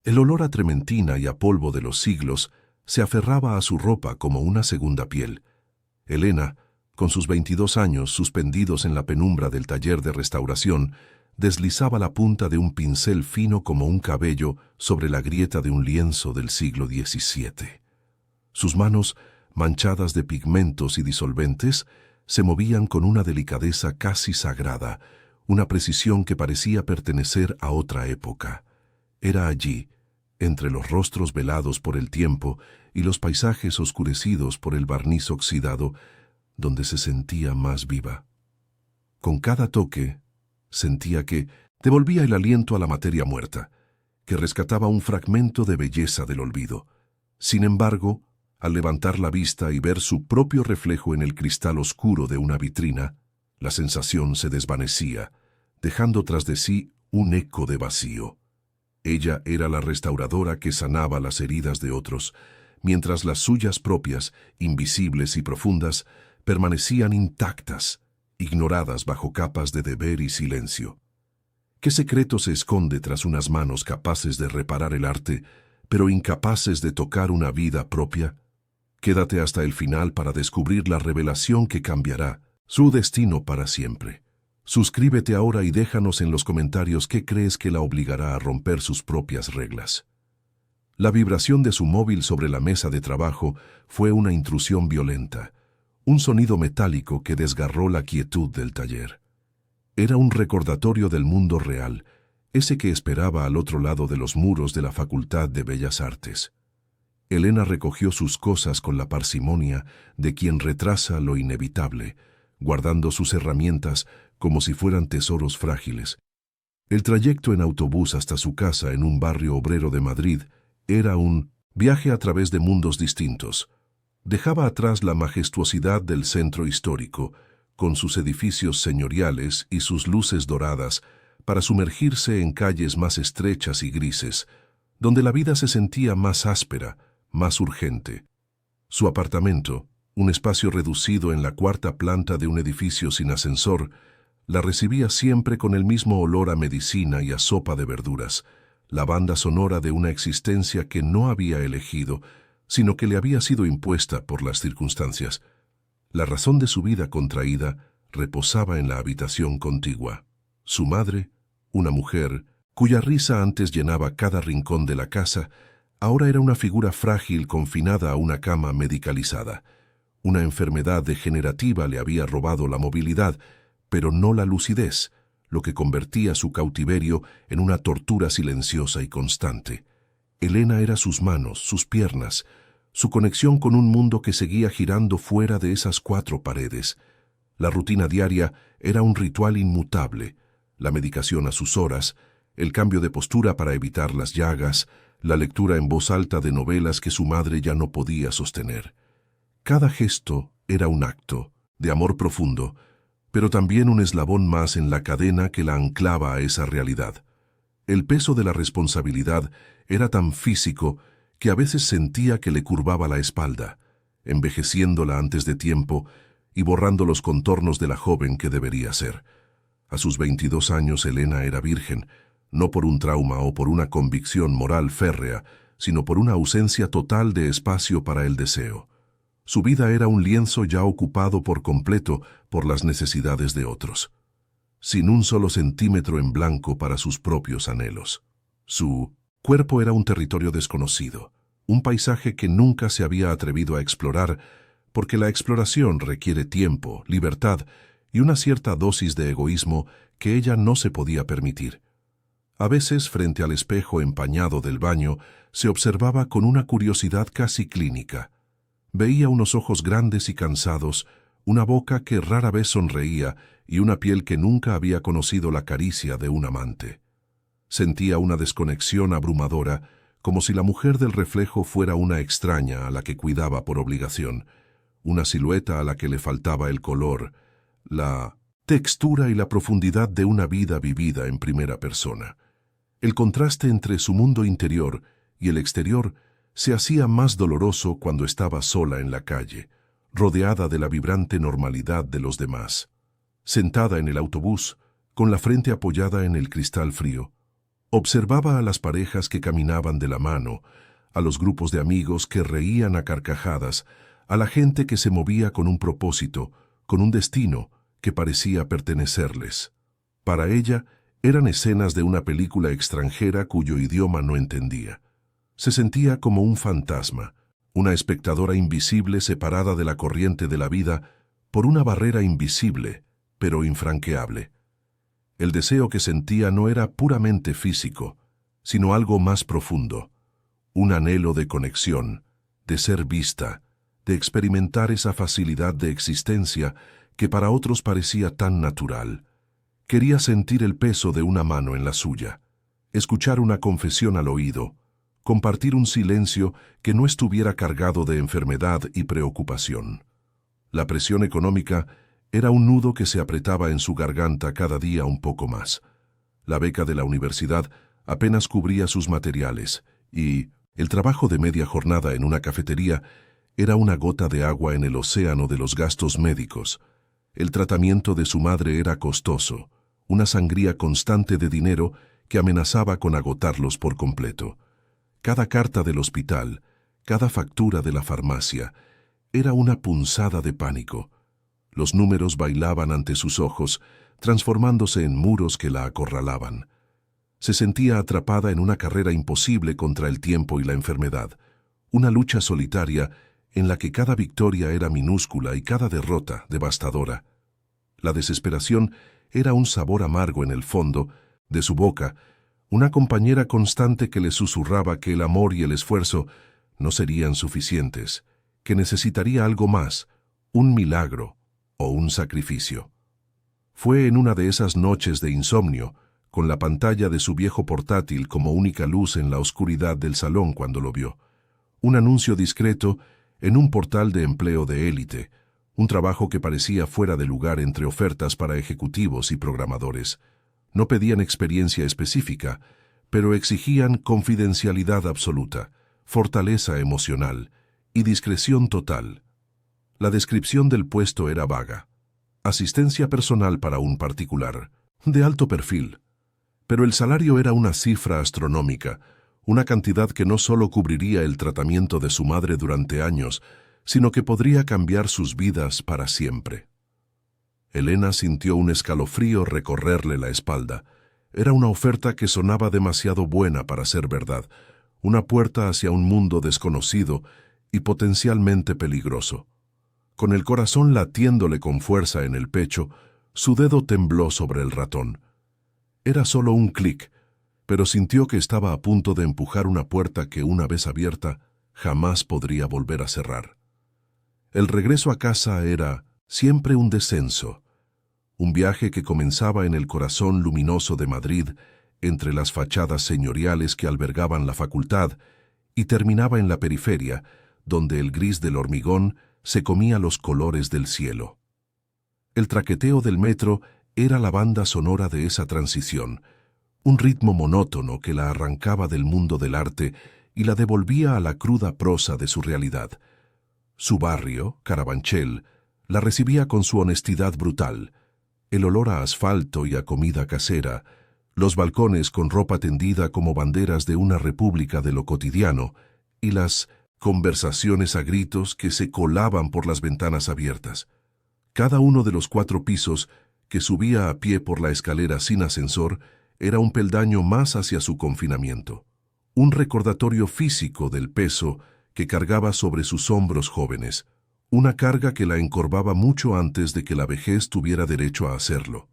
El olor a trementina y a polvo de los siglos se aferraba a su ropa como una segunda piel. Elena, con sus 22 años suspendidos en la penumbra del taller de restauración, deslizaba la punta de un pincel fino como un cabello sobre la grieta de un lienzo del siglo XVII. Sus manos, manchadas de pigmentos y disolventes, se movían con una delicadeza casi sagrada, una precisión que parecía pertenecer a otra época. Era allí, entre los rostros velados por el tiempo y los paisajes oscurecidos por el barniz oxidado, donde se sentía más viva. Con cada toque, sentía que devolvía el aliento a la materia muerta, que rescataba un fragmento de belleza del olvido. Sin embargo, al levantar la vista y ver su propio reflejo en el cristal oscuro de una vitrina, la sensación se desvanecía, dejando tras de sí un eco de vacío. Ella era la restauradora que sanaba las heridas de otros, mientras las suyas propias, invisibles y profundas, permanecían intactas, ignoradas bajo capas de deber y silencio. ¿Qué secreto se esconde tras unas manos capaces de reparar el arte, pero incapaces de tocar una vida propia? Quédate hasta el final para descubrir la revelación que cambiará su destino para siempre. Suscríbete ahora y déjanos en los comentarios qué crees que la obligará a romper sus propias reglas. La vibración de su móvil sobre la mesa de trabajo fue una intrusión violenta, un sonido metálico que desgarró la quietud del taller. Era un recordatorio del mundo real, ese que esperaba al otro lado de los muros de la Facultad de Bellas Artes. Elena recogió sus cosas con la parsimonia de quien retrasa lo inevitable, guardando sus herramientas como si fueran tesoros frágiles. El trayecto en autobús hasta su casa en un barrio obrero de Madrid era un viaje a través de mundos distintos. Dejaba atrás la majestuosidad del centro histórico, con sus edificios señoriales y sus luces doradas, para sumergirse en calles más estrechas y grises, donde la vida se sentía más áspera, más urgente. Su apartamento, un espacio reducido en la cuarta planta de un edificio sin ascensor, la recibía siempre con el mismo olor a medicina y a sopa de verduras, la banda sonora de una existencia que no había elegido, sino que le había sido impuesta por las circunstancias. La razón de su vida contraída reposaba en la habitación contigua. Su madre, una mujer, cuya risa antes llenaba cada rincón de la casa, ahora era una figura frágil confinada a una cama medicalizada. Una enfermedad degenerativa le había robado la movilidad, pero no la lucidez, lo que convertía su cautiverio en una tortura silenciosa y constante. Elena era sus manos, sus piernas, su conexión con un mundo que seguía girando fuera de esas cuatro paredes. La rutina diaria era un ritual inmutable, la medicación a sus horas, el cambio de postura para evitar las llagas, la lectura en voz alta de novelas que su madre ya no podía sostener. Cada gesto era un acto de amor profundo, pero también un eslabón más en la cadena que la anclaba a esa realidad. El peso de la responsabilidad era tan físico que a veces sentía que le curvaba la espalda, envejeciéndola antes de tiempo y borrando los contornos de la joven que debería ser. A sus 22 años Elena era virgen, no por un trauma o por una convicción moral férrea, sino por una ausencia total de espacio para el deseo. Su vida era un lienzo ya ocupado por completo por las necesidades de otros, sin un solo centímetro en blanco para sus propios anhelos. Su cuerpo era un territorio desconocido, un paisaje que nunca se había atrevido a explorar, porque la exploración requiere tiempo, libertad y una cierta dosis de egoísmo que ella no se podía permitir. A veces, frente al espejo empañado del baño, se observaba con una curiosidad casi clínica. Veía unos ojos grandes y cansados, una boca que rara vez sonreía y una piel que nunca había conocido la caricia de un amante. Sentía una desconexión abrumadora, como si la mujer del reflejo fuera una extraña a la que cuidaba por obligación, una silueta a la que le faltaba el color, la textura y la profundidad de una vida vivida en primera persona. El contraste entre su mundo interior y el exterior se hacía más doloroso cuando estaba sola en la calle, rodeada de la vibrante normalidad de los demás. Sentada en el autobús, con la frente apoyada en el cristal frío, Observaba a las parejas que caminaban de la mano, a los grupos de amigos que reían a carcajadas, a la gente que se movía con un propósito, con un destino que parecía pertenecerles. Para ella, eran escenas de una película extranjera cuyo idioma no entendía. Se sentía como un fantasma, una espectadora invisible separada de la corriente de la vida por una barrera invisible, pero infranqueable. El deseo que sentía no era puramente físico, sino algo más profundo, un anhelo de conexión, de ser vista, de experimentar esa facilidad de existencia que para otros parecía tan natural. Quería sentir el peso de una mano en la suya, escuchar una confesión al oído, compartir un silencio que no estuviera cargado de enfermedad y preocupación. La presión económica era un nudo que se apretaba en su garganta cada día un poco más. La beca de la universidad apenas cubría sus materiales y el trabajo de media jornada en una cafetería era una gota de agua en el océano de los gastos médicos. El tratamiento de su madre era costoso, una sangría constante de dinero que amenazaba con agotarlos por completo. Cada carta del hospital, cada factura de la farmacia, era una punzada de pánico. Los números bailaban ante sus ojos, transformándose en muros que la acorralaban. Se sentía atrapada en una carrera imposible contra el tiempo y la enfermedad, una lucha solitaria en la que cada victoria era minúscula y cada derrota devastadora. La desesperación era un sabor amargo en el fondo de su boca, una compañera constante que le susurraba que el amor y el esfuerzo no serían suficientes, que necesitaría algo más, un milagro o un sacrificio. Fue en una de esas noches de insomnio, con la pantalla de su viejo portátil como única luz en la oscuridad del salón cuando lo vio. Un anuncio discreto en un portal de empleo de élite, un trabajo que parecía fuera de lugar entre ofertas para ejecutivos y programadores. No pedían experiencia específica, pero exigían confidencialidad absoluta, fortaleza emocional y discreción total. La descripción del puesto era vaga. Asistencia personal para un particular, de alto perfil. Pero el salario era una cifra astronómica, una cantidad que no solo cubriría el tratamiento de su madre durante años, sino que podría cambiar sus vidas para siempre. Elena sintió un escalofrío recorrerle la espalda. Era una oferta que sonaba demasiado buena para ser verdad, una puerta hacia un mundo desconocido y potencialmente peligroso. Con el corazón latiéndole con fuerza en el pecho, su dedo tembló sobre el ratón. Era solo un clic, pero sintió que estaba a punto de empujar una puerta que, una vez abierta, jamás podría volver a cerrar. El regreso a casa era siempre un descenso, un viaje que comenzaba en el corazón luminoso de Madrid, entre las fachadas señoriales que albergaban la facultad, y terminaba en la periferia, donde el gris del hormigón se comía los colores del cielo. El traqueteo del metro era la banda sonora de esa transición, un ritmo monótono que la arrancaba del mundo del arte y la devolvía a la cruda prosa de su realidad. Su barrio, Carabanchel, la recibía con su honestidad brutal, el olor a asfalto y a comida casera, los balcones con ropa tendida como banderas de una república de lo cotidiano, y las conversaciones a gritos que se colaban por las ventanas abiertas. Cada uno de los 4 pisos que subía a pie por la escalera sin ascensor era un peldaño más hacia su confinamiento, un recordatorio físico del peso que cargaba sobre sus hombros jóvenes, una carga que la encorvaba mucho antes de que la vejez tuviera derecho a hacerlo.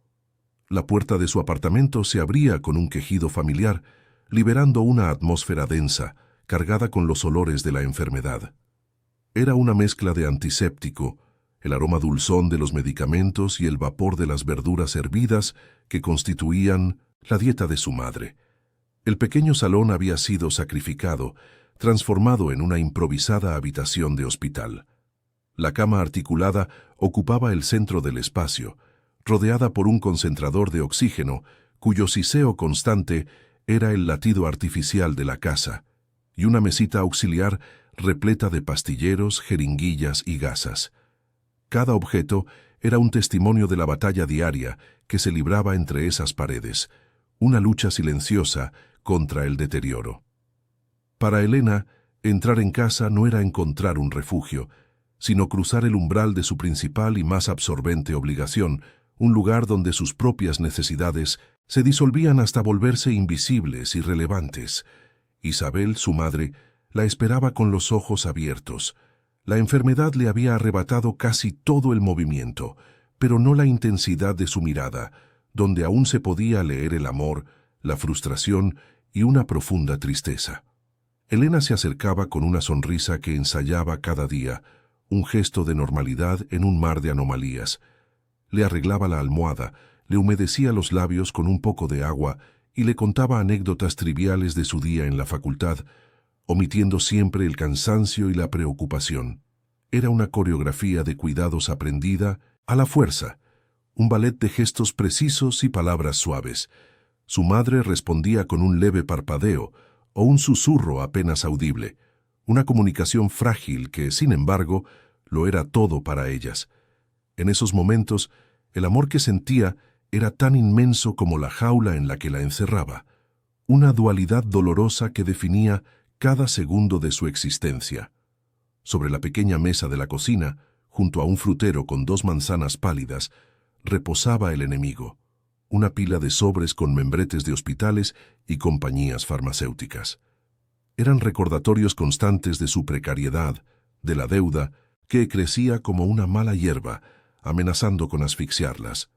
La puerta de su apartamento se abría con un quejido familiar, liberando una atmósfera densa, cargada con los olores de la enfermedad. Era una mezcla de antiséptico, el aroma dulzón de los medicamentos y el vapor de las verduras hervidas que constituían la dieta de su madre. El pequeño salón había sido sacrificado, transformado en una improvisada habitación de hospital. La cama articulada ocupaba el centro del espacio, rodeada por un concentrador de oxígeno, cuyo siseo constante era el latido artificial de la casa, y una mesita auxiliar repleta de pastilleros, jeringuillas y gasas. Cada objeto era un testimonio de la batalla diaria que se libraba entre esas paredes, una lucha silenciosa contra el deterioro. Para Elena, entrar en casa no era encontrar un refugio, sino cruzar el umbral de su principal y más absorbente obligación, un lugar donde sus propias necesidades se disolvían hasta volverse invisibles y irrelevantes. Isabel, su madre, la esperaba con los ojos abiertos. La enfermedad le había arrebatado casi todo el movimiento, pero no la intensidad de su mirada, donde aún se podía leer el amor, la frustración y una profunda tristeza. Elena se acercaba con una sonrisa que ensayaba cada día, un gesto de normalidad en un mar de anomalías. Le arreglaba la almohada, le humedecía los labios con un poco de agua y le contaba anécdotas triviales de su día en la facultad, omitiendo siempre el cansancio y la preocupación. Era una coreografía de cuidados aprendida a la fuerza, un ballet de gestos precisos y palabras suaves. Su madre respondía con un leve parpadeo o un susurro apenas audible, una comunicación frágil que, sin embargo, lo era todo para ellas. En esos momentos, el amor que sentía era tan inmenso como la jaula en la que la encerraba, una dualidad dolorosa que definía cada segundo de su existencia. Sobre la pequeña mesa de la cocina, junto a un frutero con 2 manzanas pálidas, reposaba el enemigo, una pila de sobres con membretes de hospitales y compañías farmacéuticas. Eran recordatorios constantes de su precariedad, de la deuda, que crecía como una mala hierba, amenazando con asfixiarlas.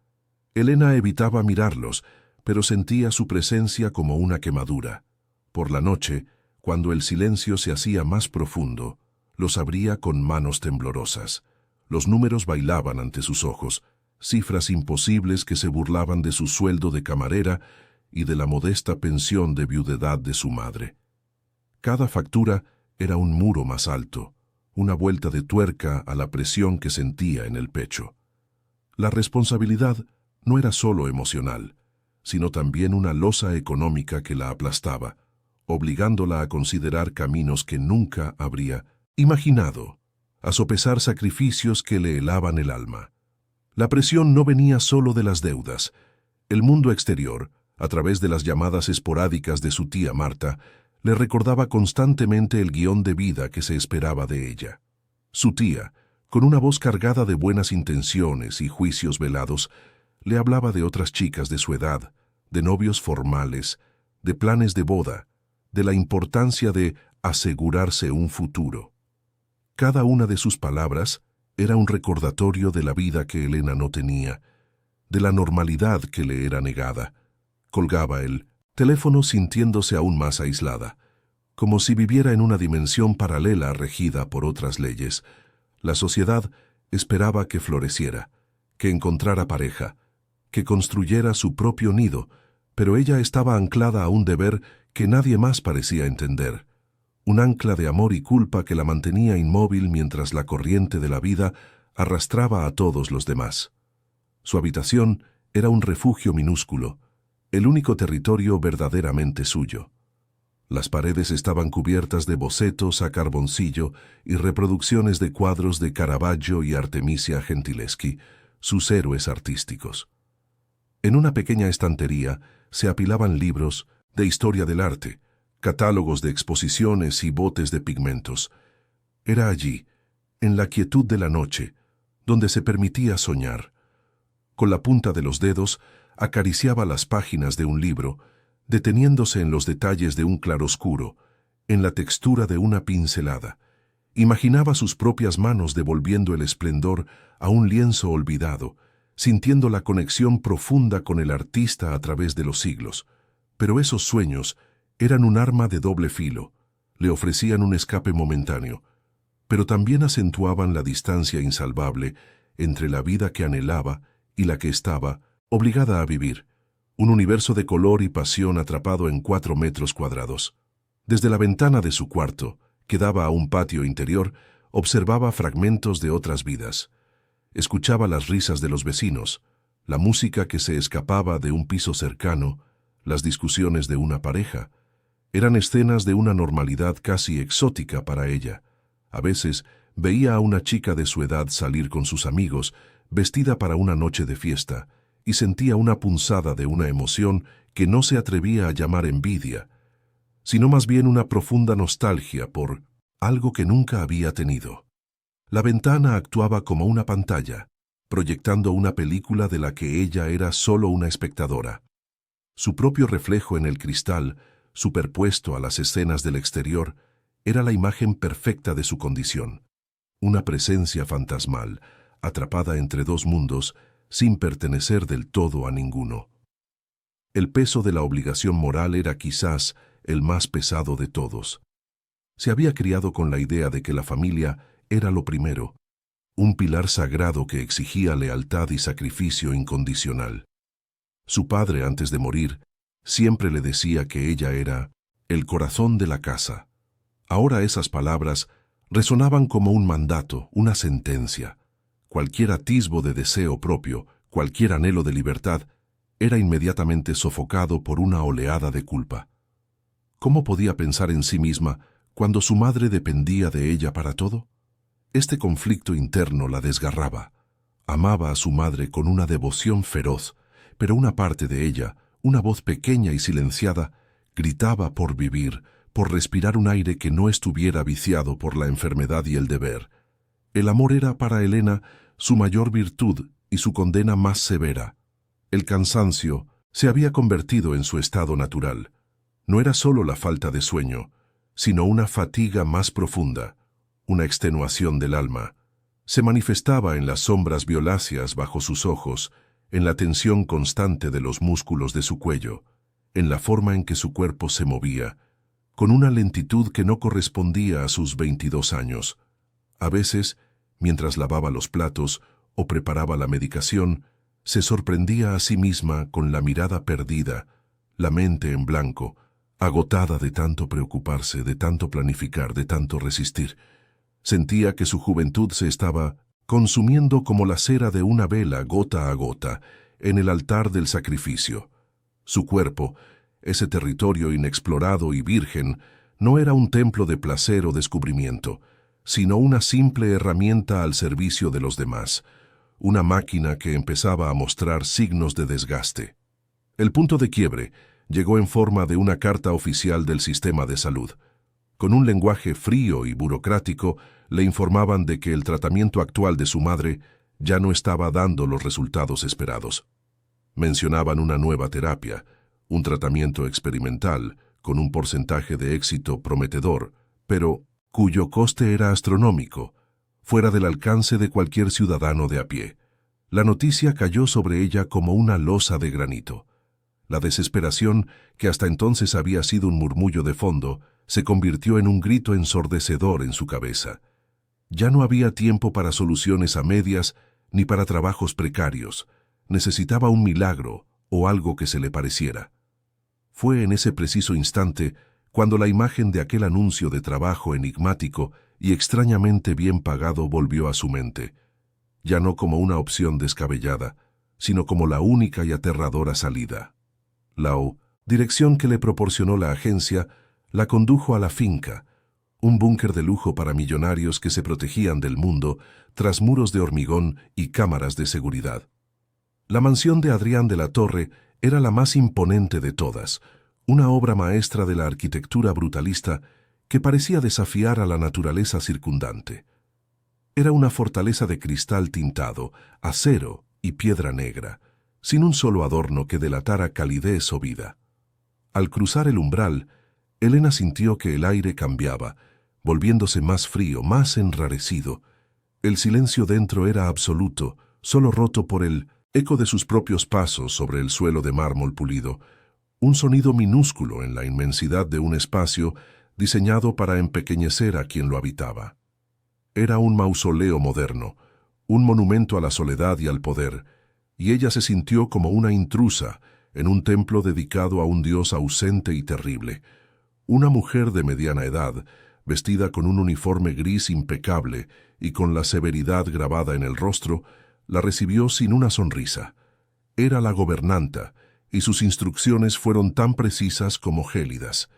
Elena evitaba mirarlos, pero sentía su presencia como una quemadura. Por la noche, cuando el silencio se hacía más profundo, los abría con manos temblorosas. Los números bailaban ante sus ojos, cifras imposibles que se burlaban de su sueldo de camarera y de la modesta pensión de viudedad de su madre. Cada factura era un muro más alto, una vuelta de tuerca a la presión que sentía en el pecho. La responsabilidad no era solo emocional, sino también una losa económica que la aplastaba, obligándola a considerar caminos que nunca habría imaginado, a sopesar sacrificios que le helaban el alma. La presión no venía solo de las deudas. El mundo exterior, a través de las llamadas esporádicas de su tía Marta, le recordaba constantemente el guión de vida que se esperaba de ella. Su tía, con una voz cargada de buenas intenciones y juicios velados, le hablaba de otras chicas de su edad, de novios formales, de planes de boda, de la importancia de asegurarse un futuro. Cada una de sus palabras era un recordatorio de la vida que Elena no tenía, de la normalidad que le era negada. Colgaba el teléfono sintiéndose aún más aislada, como si viviera en una dimensión paralela regida por otras leyes. La sociedad esperaba que floreciera, que encontrara pareja, que construyera su propio nido, pero ella estaba anclada a un deber que nadie más parecía entender, un ancla de amor y culpa que la mantenía inmóvil mientras la corriente de la vida arrastraba a todos los demás. Su habitación era un refugio minúsculo, el único territorio verdaderamente suyo. Las paredes estaban cubiertas de bocetos a carboncillo y reproducciones de cuadros de Caravaggio y Artemisia Gentileschi, sus héroes artísticos. En una pequeña estantería se apilaban libros de historia del arte, catálogos de exposiciones y botes de pigmentos. Era allí, en la quietud de la noche, donde se permitía soñar. Con la punta de los dedos acariciaba las páginas de un libro, deteniéndose en los detalles de un claroscuro, en la textura de una pincelada. Imaginaba sus propias manos devolviendo el esplendor a un lienzo olvidado, sintiendo la conexión profunda con el artista a través de los siglos. Pero esos sueños eran un arma de doble filo, le ofrecían un escape momentáneo, pero también acentuaban la distancia insalvable entre la vida que anhelaba y la que estaba obligada a vivir, un universo de color y pasión atrapado en 4 metros cuadrados. Desde la ventana de su cuarto, que daba a un patio interior, observaba fragmentos de otras vidas. Escuchaba las risas de los vecinos, la música que se escapaba de un piso cercano, las discusiones de una pareja. Eran escenas de una normalidad casi exótica para ella. A veces veía a una chica de su edad salir con sus amigos, vestida para una noche de fiesta, y sentía una punzada de una emoción que no se atrevía a llamar envidia, sino más bien una profunda nostalgia por algo que nunca había tenido. La ventana actuaba como una pantalla, proyectando una película de la que ella era solo una espectadora. Su propio reflejo en el cristal, superpuesto a las escenas del exterior, era la imagen perfecta de su condición. Una presencia fantasmal, atrapada entre dos mundos, sin pertenecer del todo a ninguno. El peso de la obligación moral era quizás el más pesado de todos. Se había criado con la idea de que la familia era lo primero, un pilar sagrado que exigía lealtad y sacrificio incondicional. Su padre, antes de morir, siempre le decía que ella era el corazón de la casa. Ahora esas palabras resonaban como un mandato, una sentencia. Cualquier atisbo de deseo propio, cualquier anhelo de libertad, era inmediatamente sofocado por una oleada de culpa. ¿Cómo podía pensar en sí misma cuando su madre dependía de ella para todo? Este conflicto interno la desgarraba. Amaba a su madre con una devoción feroz, pero una parte de ella, una voz pequeña y silenciada, gritaba por vivir, por respirar un aire que no estuviera viciado por la enfermedad y el deber. El amor era para Elena su mayor virtud y su condena más severa. El cansancio se había convertido en su estado natural. No era solo la falta de sueño, sino una fatiga más profunda, una extenuación del alma. Se manifestaba en las sombras violáceas bajo sus ojos, en la tensión constante de los músculos de su cuello, en la forma en que su cuerpo se movía, con una lentitud que no correspondía a sus 22 años. A veces, mientras lavaba los platos o preparaba la medicación, se sorprendía a sí misma con la mirada perdida, la mente en blanco, agotada de tanto preocuparse, de tanto planificar, de tanto resistir. Sentía que su juventud se estaba consumiendo como la cera de una vela gota a gota en el altar del sacrificio. Su cuerpo, ese territorio inexplorado y virgen, no era un templo de placer o descubrimiento, sino una simple herramienta al servicio de los demás, una máquina que empezaba a mostrar signos de desgaste. El punto de quiebre llegó en forma de una carta oficial del sistema de salud. Con un lenguaje frío y burocrático, le informaban de que el tratamiento actual de su madre ya no estaba dando los resultados esperados. Mencionaban una nueva terapia, un tratamiento experimental, con un porcentaje de éxito prometedor, pero cuyo coste era astronómico, fuera del alcance de cualquier ciudadano de a pie. La noticia cayó sobre ella como una losa de granito. La desesperación, que hasta entonces había sido un murmullo de fondo, se convirtió en un grito ensordecedor en su cabeza. Ya no había tiempo para soluciones a medias ni para trabajos precarios. Necesitaba un milagro o algo que se le pareciera. Fue en ese preciso instante cuando la imagen de aquel anuncio de trabajo enigmático y extrañamente bien pagado volvió a su mente, ya no como una opción descabellada, sino como la única y aterradora salida. La dirección que le proporcionó la agencia la condujo a la finca, un búnker de lujo para millonarios que se protegían del mundo tras muros de hormigón y cámaras de seguridad. La mansión de Adrián de la Torre era la más imponente de todas, una obra maestra de la arquitectura brutalista que parecía desafiar a la naturaleza circundante. Era una fortaleza de cristal tintado, acero y piedra negra, sin un solo adorno que delatara calidez o vida. Al cruzar el umbral, Elena sintió que el aire cambiaba, volviéndose más frío, más enrarecido. El silencio dentro era absoluto, solo roto por el eco de sus propios pasos sobre el suelo de mármol pulido, un sonido minúsculo en la inmensidad de un espacio diseñado para empequeñecer a quien lo habitaba. Era un mausoleo moderno, un monumento a la soledad y al poder, y ella se sintió como una intrusa en un templo dedicado a un dios ausente y terrible. Una mujer de mediana edad, vestida con un uniforme gris impecable y con la severidad grabada en el rostro, la recibió sin una sonrisa. Era la gobernanta, y sus instrucciones fueron tan precisas como gélidas.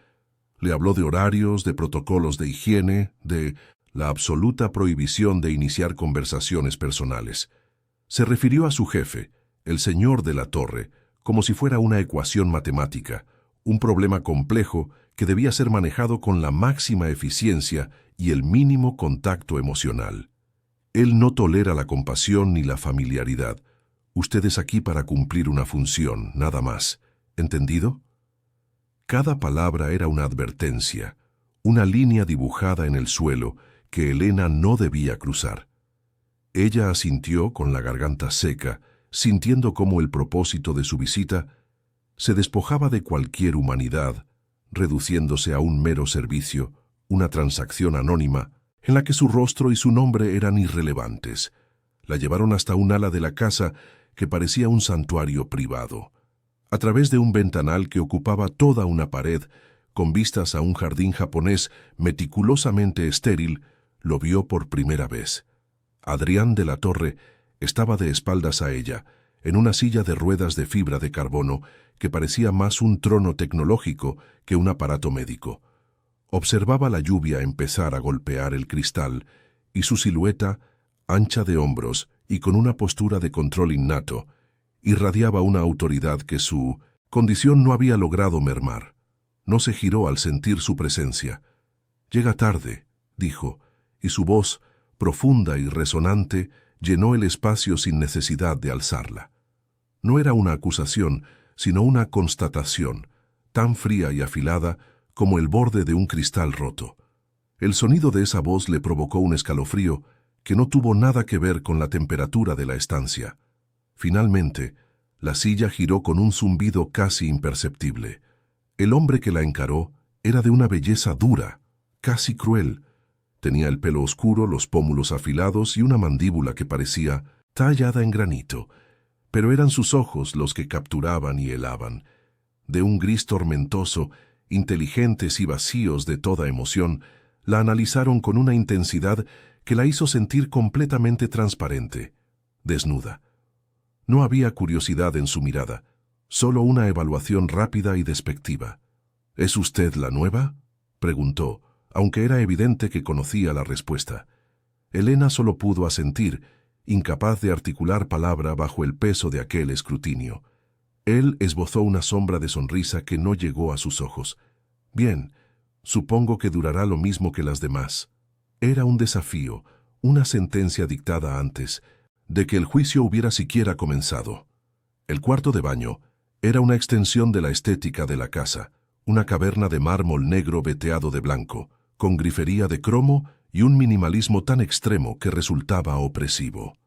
Le habló de horarios, de protocolos de higiene, de la absoluta prohibición de iniciar conversaciones personales. Se refirió a su jefe, El señor de la torre, como si fuera una ecuación matemática, un problema complejo que debía ser manejado con la máxima eficiencia y el mínimo contacto emocional. Él no tolera la compasión ni la familiaridad. Usted es aquí para cumplir una función, nada más. ¿Entendido? Cada palabra era una advertencia, una línea dibujada en el suelo que Elena no debía cruzar. Ella asintió con la garganta seca, sintiendo cómo el propósito de su visita se despojaba de cualquier humanidad, reduciéndose a un mero servicio, una transacción anónima, en la que su rostro y su nombre eran irrelevantes. La llevaron hasta un ala de la casa que parecía un santuario privado. A través de un ventanal que ocupaba toda una pared, con vistas a un jardín japonés meticulosamente estéril, lo vio por primera vez. Adrián de la Torre estaba de espaldas a ella, en una silla de ruedas de fibra de carbono que parecía más un trono tecnológico que un aparato médico. Observaba la lluvia empezar a golpear el cristal y su silueta, ancha de hombros y con una postura de control innato, irradiaba una autoridad que su condición no había logrado mermar. No se giró al sentir su presencia. «Llega tarde», dijo, y su voz, profunda y resonante, llenó el espacio sin necesidad de alzarla. No era una acusación, sino una constatación, tan fría y afilada como el borde de un cristal roto. El sonido de esa voz le provocó un escalofrío que no tuvo nada que ver con la temperatura de la estancia. Finalmente, la silla giró con un zumbido casi imperceptible. El hombre que la encaró era de una belleza dura, casi cruel. Tenía el pelo oscuro, los pómulos afilados y una mandíbula que parecía tallada en granito, pero eran sus ojos los que capturaban y helaban. De un gris tormentoso, inteligentes y vacíos de toda emoción, la analizaron con una intensidad que la hizo sentir completamente transparente, desnuda. No había curiosidad en su mirada, solo una evaluación rápida y despectiva. «¿Es usted la nueva?», preguntó, aunque era evidente que conocía la respuesta. Elena solo pudo asentir, incapaz de articular palabra bajo el peso de aquel escrutinio. Él esbozó una sombra de sonrisa que no llegó a sus ojos. «Bien, supongo que durará lo mismo que las demás». Era un desafío, una sentencia dictada antes de que el juicio hubiera siquiera comenzado. El cuarto de baño era una extensión de la estética de la casa, una caverna de mármol negro veteado de blanco, con grifería de cromo y un minimalismo tan extremo que resultaba opresivo.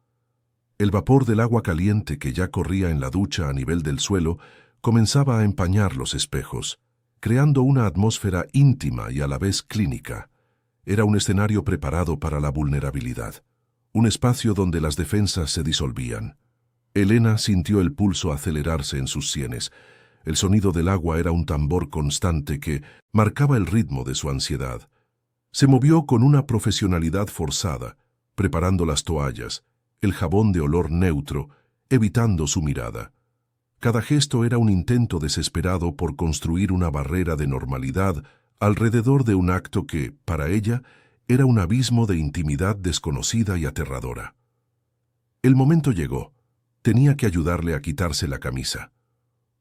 El vapor del agua caliente que ya corría en la ducha a nivel del suelo comenzaba a empañar los espejos, creando una atmósfera íntima y a la vez clínica. Era un escenario preparado para la vulnerabilidad, un espacio donde las defensas se disolvían. Elena sintió el pulso acelerarse en sus sienes. El sonido del agua era un tambor constante que marcaba el ritmo de su ansiedad. Se movió con una profesionalidad forzada, preparando las toallas, el jabón de olor neutro, evitando su mirada. Cada gesto era un intento desesperado por construir una barrera de normalidad alrededor de un acto que, para ella, era un abismo de intimidad desconocida y aterradora. El momento llegó. Tenía que ayudarle a quitarse la camisa.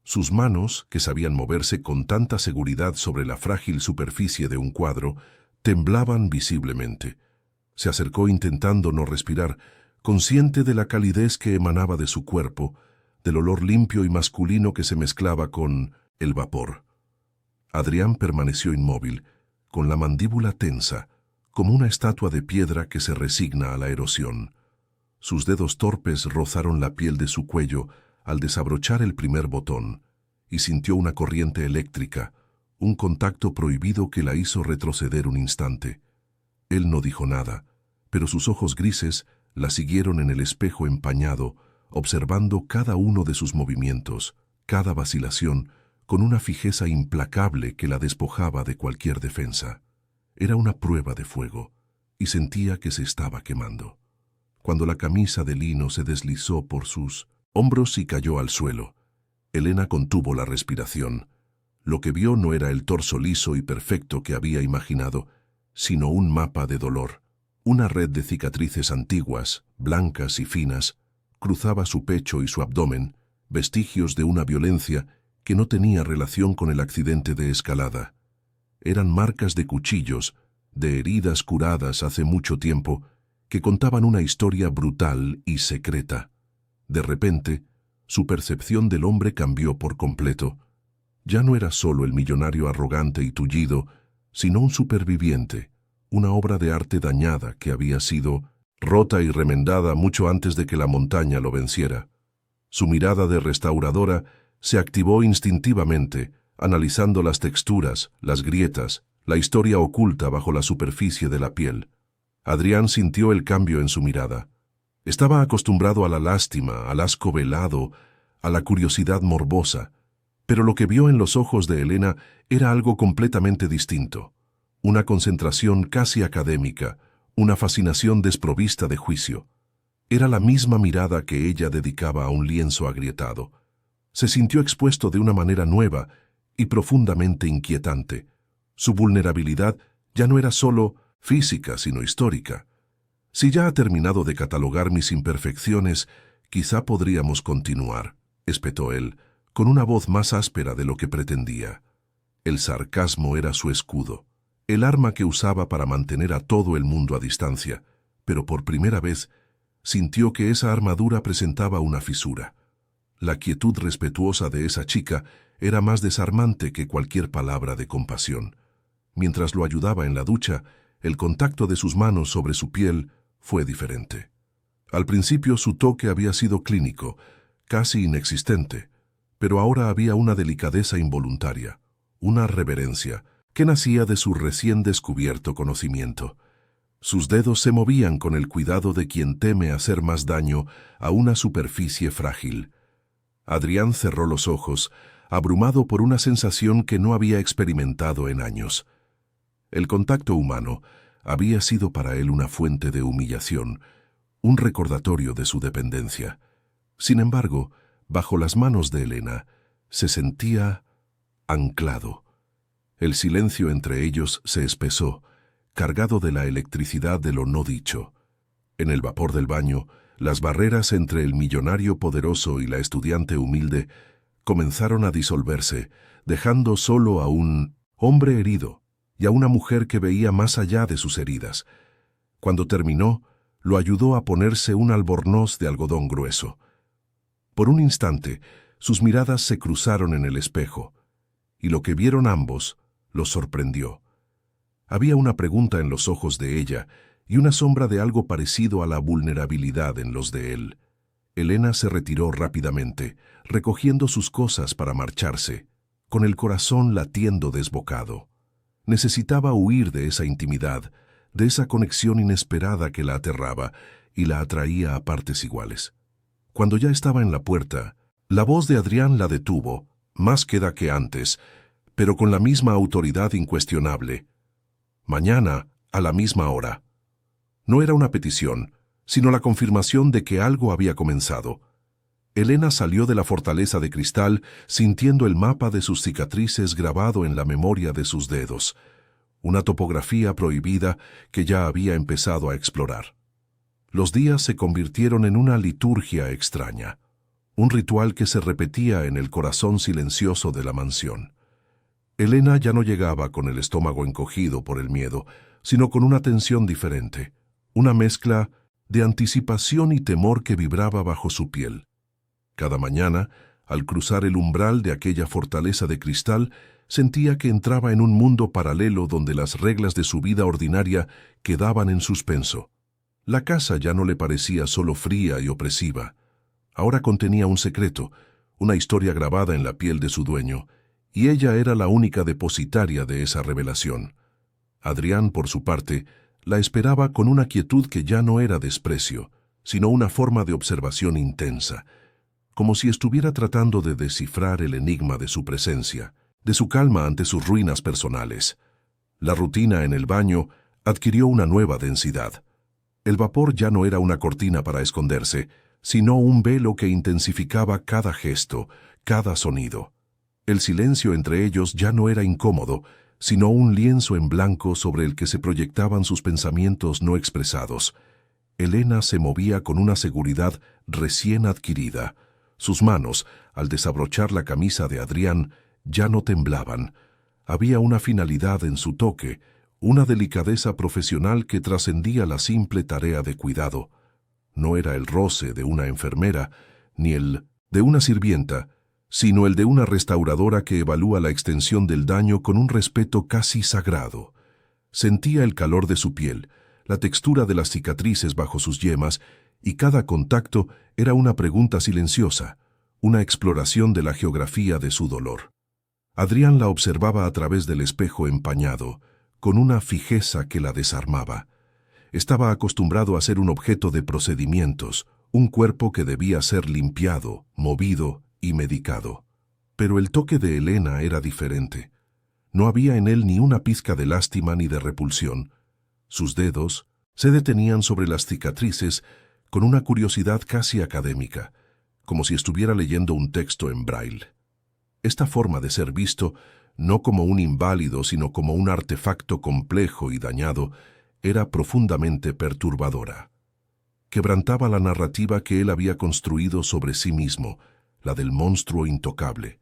Sus manos, que sabían moverse con tanta seguridad sobre la frágil superficie de un cuadro, temblaban visiblemente. Se acercó intentando no respirar, consciente de la calidez que emanaba de su cuerpo, del olor limpio y masculino que se mezclaba con el vapor. Adrián permaneció inmóvil, con la mandíbula tensa, como una estatua de piedra que se resigna a la erosión. Sus dedos torpes rozaron la piel de su cuello al desabrochar el primer botón, y sintió una corriente eléctrica, un contacto prohibido que la hizo retroceder un instante. Él no dijo nada, pero sus ojos grises la siguieron en el espejo empañado, observando cada uno de sus movimientos, cada vacilación, con una fijeza implacable que la despojaba de cualquier defensa. Era una prueba de fuego, y sentía que se estaba quemando. Cuando la camisa de lino se deslizó por sus hombros y cayó al suelo, Elena contuvo la respiración. Lo que vio no era el torso liso y perfecto que había imaginado, sino un mapa de dolor, una red de cicatrices antiguas, blancas y finas, cruzaba su pecho y su abdomen, vestigios de una violencia que no tenía relación con el accidente de escalada. Eran marcas de cuchillos, de heridas curadas hace mucho tiempo, que contaban una historia brutal y secreta. De repente, su percepción del hombre cambió por completo. Ya no era solo el millonario arrogante y tullido, sino un superviviente, una obra de arte dañada que había sido rota y remendada mucho antes de que la montaña lo venciera. Su mirada de restauradora se activó instintivamente, analizando las texturas, las grietas, la historia oculta bajo la superficie de la piel. Adrián sintió el cambio en su mirada. Estaba acostumbrado a la lástima, al asco velado, a la curiosidad morbosa, pero lo que vio en los ojos de Elena era algo completamente distinto. Una concentración casi académica, una fascinación desprovista de juicio. Era la misma mirada que ella dedicaba a un lienzo agrietado. Se sintió expuesto de una manera nueva y profundamente inquietante. Su vulnerabilidad ya no era solo física, sino histórica. Si ya ha terminado de catalogar mis imperfecciones, quizá podríamos continuar, espetó él, con una voz más áspera de lo que pretendía. El sarcasmo era su escudo, el arma que usaba para mantener a todo el mundo a distancia, pero por primera vez sintió que esa armadura presentaba una fisura. La quietud respetuosa de esa chica era más desarmante que cualquier palabra de compasión. Mientras lo ayudaba en la ducha, el contacto de sus manos sobre su piel fue diferente. Al principio su toque había sido clínico, casi inexistente, pero ahora había una delicadeza involuntaria, una reverencia, que nacía de su recién descubierto conocimiento. Sus dedos se movían con el cuidado de quien teme hacer más daño a una superficie frágil. Adrián cerró los ojos, abrumado por una sensación que no había experimentado en años. El contacto humano había sido para él una fuente de humillación, un recordatorio de su dependencia. Sin embargo, bajo las manos de Elena, se sentía anclado. El silencio entre ellos se espesó, cargado de la electricidad de lo no dicho. En el vapor del baño, las barreras entre el millonario poderoso y la estudiante humilde comenzaron a disolverse, dejando solo a un hombre herido y a una mujer que veía más allá de sus heridas. Cuando terminó, lo ayudó a ponerse un albornoz de algodón grueso. Por un instante, sus miradas se cruzaron en el espejo, y lo que vieron ambos los sorprendió. Había una pregunta en los ojos de ella y una sombra de algo parecido a la vulnerabilidad en los de él. Elena se retiró rápidamente, recogiendo sus cosas para marcharse, con el corazón latiendo desbocado. Necesitaba huir de esa intimidad, de esa conexión inesperada que la aterraba y la atraía a partes iguales. Cuando ya estaba en la puerta, la voz de Adrián la detuvo, más queda que antes, pero con la misma autoridad incuestionable. Mañana, a la misma hora. No era una petición, sino la confirmación de que algo había comenzado. Elena salió de la fortaleza de cristal sintiendo el mapa de sus cicatrices grabado en la memoria de sus dedos, una topografía prohibida que ya había empezado a explorar. Los días se convirtieron en una liturgia extraña, un ritual que se repetía en el corazón silencioso de la mansión. Elena ya no llegaba con el estómago encogido por el miedo, sino con una tensión diferente, una mezcla de anticipación y temor que vibraba bajo su piel. Cada mañana, al cruzar el umbral de aquella fortaleza de cristal, sentía que entraba en un mundo paralelo donde las reglas de su vida ordinaria quedaban en suspenso. La casa ya no le parecía solo fría y opresiva. Ahora contenía un secreto, una historia grabada en la piel de su dueño, y ella era la única depositaria de esa revelación. Adrián, por su parte, la esperaba con una quietud que ya no era desprecio, sino una forma de observación intensa, como si estuviera tratando de descifrar el enigma de su presencia, de su calma ante sus ruinas personales. La rutina en el baño adquirió una nueva densidad. El vapor ya no era una cortina para esconderse, sino un velo que intensificaba cada gesto, cada sonido. El silencio entre ellos ya no era incómodo, sino un lienzo en blanco sobre el que se proyectaban sus pensamientos no expresados. Elena se movía con una seguridad recién adquirida. Sus manos, al desabrochar la camisa de Adrián, ya no temblaban. Había una finalidad en su toque, una delicadeza profesional que trascendía la simple tarea de cuidado. No era el roce de una enfermera, ni el de una sirvienta, sino el de una restauradora que evalúa la extensión del daño con un respeto casi sagrado. Sentía el calor de su piel, la textura de las cicatrices bajo sus yemas, y cada contacto era una pregunta silenciosa, una exploración de la geografía de su dolor. Adrián la observaba a través del espejo empañado, con una fijeza que la desarmaba. Estaba acostumbrado a ser un objeto de procedimientos, un cuerpo que debía ser limpiado, movido y medicado. Pero el toque de Elena era diferente. No había en él ni una pizca de lástima ni de repulsión. Sus dedos se detenían sobre las cicatrices con una curiosidad casi académica, como si estuviera leyendo un texto en braille. Esta forma de ser visto, no como un inválido, sino como un artefacto complejo y dañado, era profundamente perturbadora. Quebrantaba la narrativa que él había construido sobre sí mismo, la del monstruo intocable.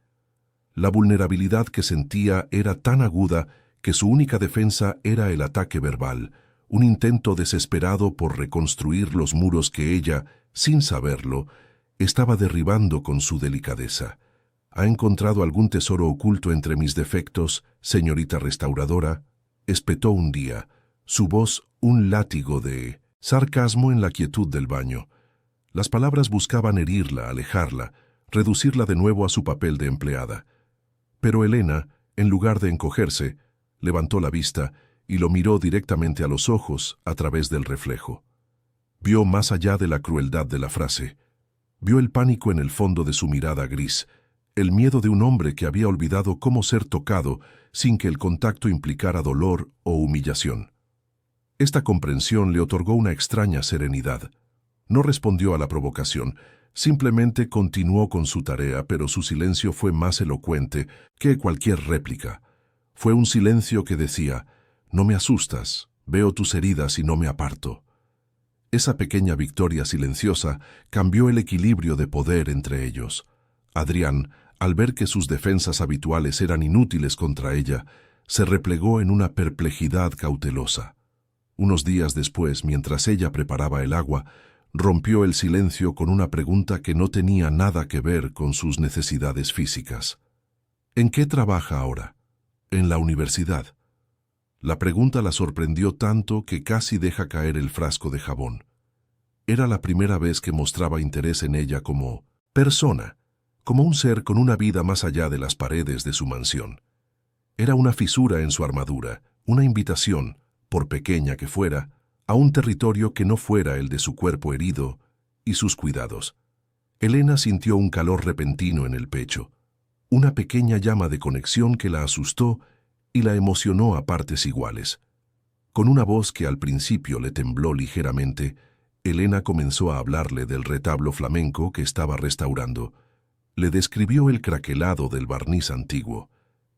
La vulnerabilidad que sentía era tan aguda que su única defensa era el ataque verbal, un intento desesperado por reconstruir los muros que ella, sin saberlo, estaba derribando con su delicadeza. ¿Ha encontrado algún tesoro oculto entre mis defectos, señorita restauradora?, espetó un día, su voz un látigo de sarcasmo en la quietud del baño. Las palabras buscaban herirla, alejarla, reducirla de nuevo a su papel de empleada. Pero Elena, en lugar de encogerse, levantó la vista y lo miró directamente a los ojos a través del reflejo. Vio más allá de la crueldad de la frase. Vio el pánico en el fondo de su mirada gris, el miedo de un hombre que había olvidado cómo ser tocado sin que el contacto implicara dolor o humillación. Esta comprensión le otorgó una extraña serenidad. No respondió a la provocación, simplemente continuó con su tarea, pero su silencio fue más elocuente que cualquier réplica. Fue un silencio que decía: «No me asustas, veo tus heridas y no me aparto». Esa pequeña victoria silenciosa cambió el equilibrio de poder entre ellos. Adrián, al ver que sus defensas habituales eran inútiles contra ella, se replegó en una perplejidad cautelosa. Unos días después, mientras ella preparaba el agua, rompió el silencio con una pregunta que no tenía nada que ver con sus necesidades físicas. ¿En qué trabaja ahora? En la universidad. La pregunta la sorprendió tanto que casi deja caer el frasco de jabón. Era la primera vez que mostraba interés en ella como persona, como un ser con una vida más allá de las paredes de su mansión. Era una fisura en su armadura, una invitación, por pequeña que fuera, a un territorio que no fuera el de su cuerpo herido y sus cuidados. Elena sintió un calor repentino en el pecho, una pequeña llama de conexión que la asustó y la emocionó a partes iguales. Con una voz que al principio le tembló ligeramente, Elena comenzó a hablarle del retablo flamenco que estaba restaurando. Le describió el craquelado del barniz antiguo,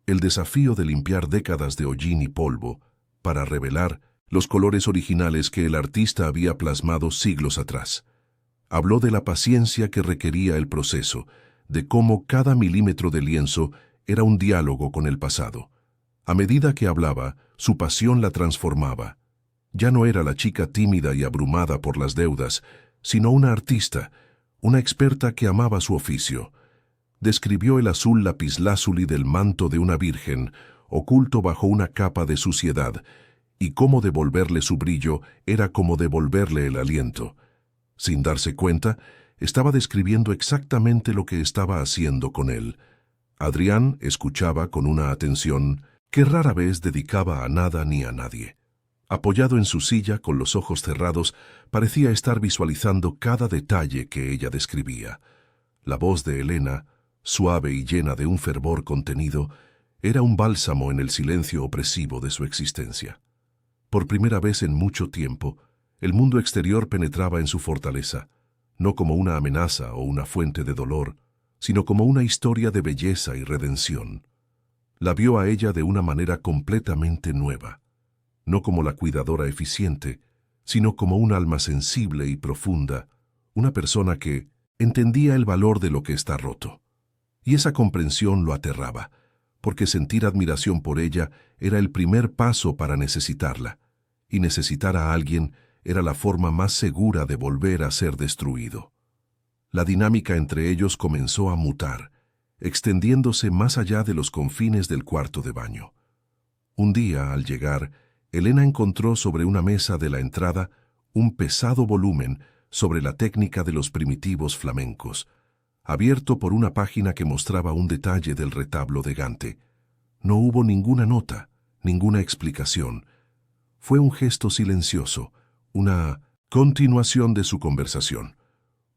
el desafío de limpiar décadas de hollín y polvo para revelar los colores originales que el artista había plasmado siglos atrás. Habló de la paciencia que requería el proceso, de cómo cada milímetro de lienzo era un diálogo con el pasado. A medida que hablaba, su pasión la transformaba. Ya no era la chica tímida y abrumada por las deudas, sino una artista, una experta que amaba su oficio. Describió el azul lapislázuli del manto de una virgen, oculto bajo una capa de suciedad, y cómo devolverle su brillo era como devolverle el aliento. Sin darse cuenta, estaba describiendo exactamente lo que estaba haciendo con él. Adrián escuchaba con una atención que rara vez dedicaba a nada ni a nadie. Apoyado en su silla, con los ojos cerrados, parecía estar visualizando cada detalle que ella describía. La voz de Elena, suave y llena de un fervor contenido, era un bálsamo en el silencio opresivo de su existencia. Por primera vez en mucho tiempo, el mundo exterior penetraba en su fortaleza, no como una amenaza o una fuente de dolor, sino como una historia de belleza y redención. La vio a ella de una manera completamente nueva, no como la cuidadora eficiente, sino como un alma sensible y profunda, una persona que entendía el valor de lo que está roto. Y esa comprensión lo aterraba, porque sentir admiración por ella era el primer paso para necesitarla, y necesitar a alguien era la forma más segura de volver a ser destruido. La dinámica entre ellos comenzó a mutar, extendiéndose más allá de los confines del cuarto de baño. Un día, al llegar, Elena encontró sobre una mesa de la entrada un pesado volumen sobre la técnica de los primitivos flamencos, abierto por una página que mostraba un detalle del retablo de Gante. No hubo ninguna nota, ninguna explicación. Fue un gesto silencioso, una continuación de su conversación.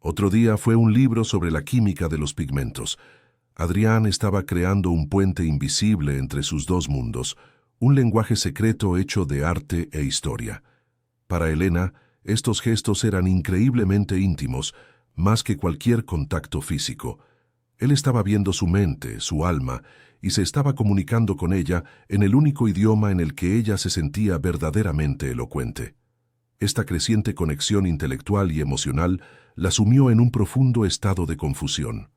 Otro día fue un libro sobre la química de los pigmentos. Adrián estaba creando un puente invisible entre sus dos mundos, un lenguaje secreto hecho de arte e historia. Para Elena, estos gestos eran increíblemente íntimos, más que cualquier contacto físico. Él estaba viendo su mente, su alma, y se estaba comunicando con ella en el único idioma en el que ella se sentía verdaderamente elocuente. Esta creciente conexión intelectual y emocional la sumió en un profundo estado de confusión.